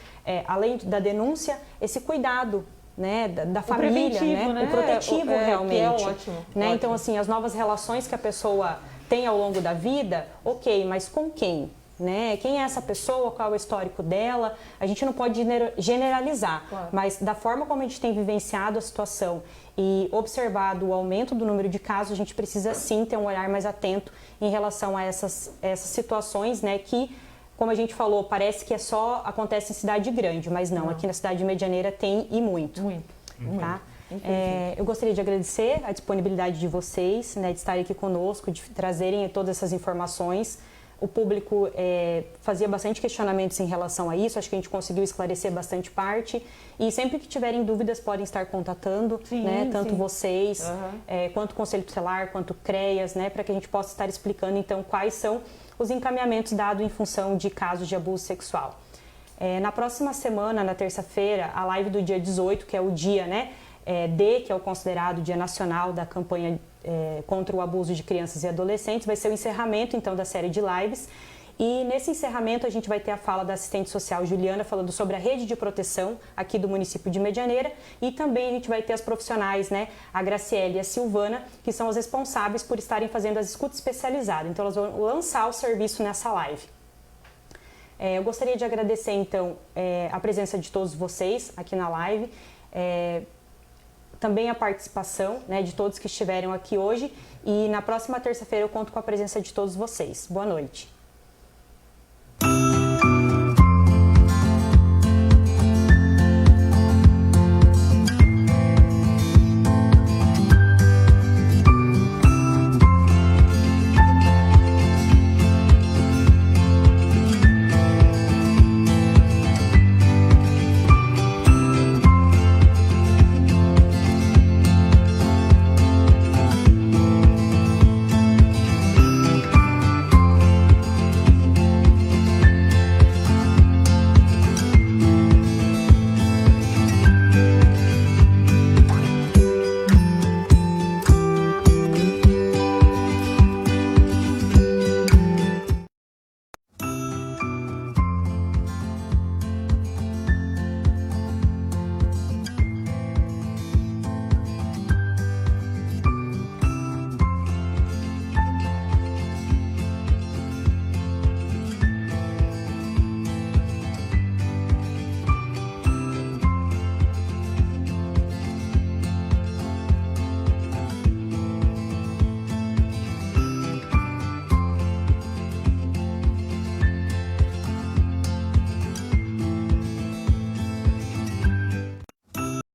além da denúncia, esse cuidado, né, da família, né? O protetivo realmente. Que é ótimo, né? ótimo. Então, assim, as novas relações que a pessoa tem ao longo da vida, ok, mas com quem? Né? Quem é essa pessoa, qual é o histórico dela, a gente não pode generalizar, claro. Mas da forma como a gente tem vivenciado a situação e observado o aumento do número de casos, a gente precisa sim ter um olhar mais atento em relação a essas situações, né, que, como a gente falou, parece que acontece em cidade grande, mas não. Aqui na cidade medianeira tem e muito. Tá? Eu gostaria de agradecer a disponibilidade de vocês, né, de estarem aqui conosco, de trazerem todas essas informações. O público fazia bastante questionamentos em relação a isso, acho que a gente conseguiu esclarecer bastante parte. E sempre que tiverem dúvidas, podem estar contatando, né, tanto vocês, quanto o Conselho Tutelar, quanto o CREAS, né, para que a gente possa estar explicando, então, quais são os encaminhamentos dados em função de casos de abuso sexual. Na próxima semana, na terça-feira, a live do dia 18, que é o dia, né, que é o considerado Dia Nacional da campanha contra o abuso de crianças e adolescentes, vai ser o encerramento, então, da série de lives. E nesse encerramento a gente vai ter a fala da assistente social Juliana falando sobre a rede de proteção aqui do município de Medianeira, e também a gente vai ter as profissionais, né, a Graciele e a Silvana, que são as responsáveis por estarem fazendo as escutas especializadas. Então elas vão lançar o serviço nessa live. Eu gostaria de agradecer então a presença de todos vocês aqui na live, também a participação, né, de todos que estiveram aqui hoje, e na próxima terça-feira eu conto com a presença de todos vocês. Boa noite.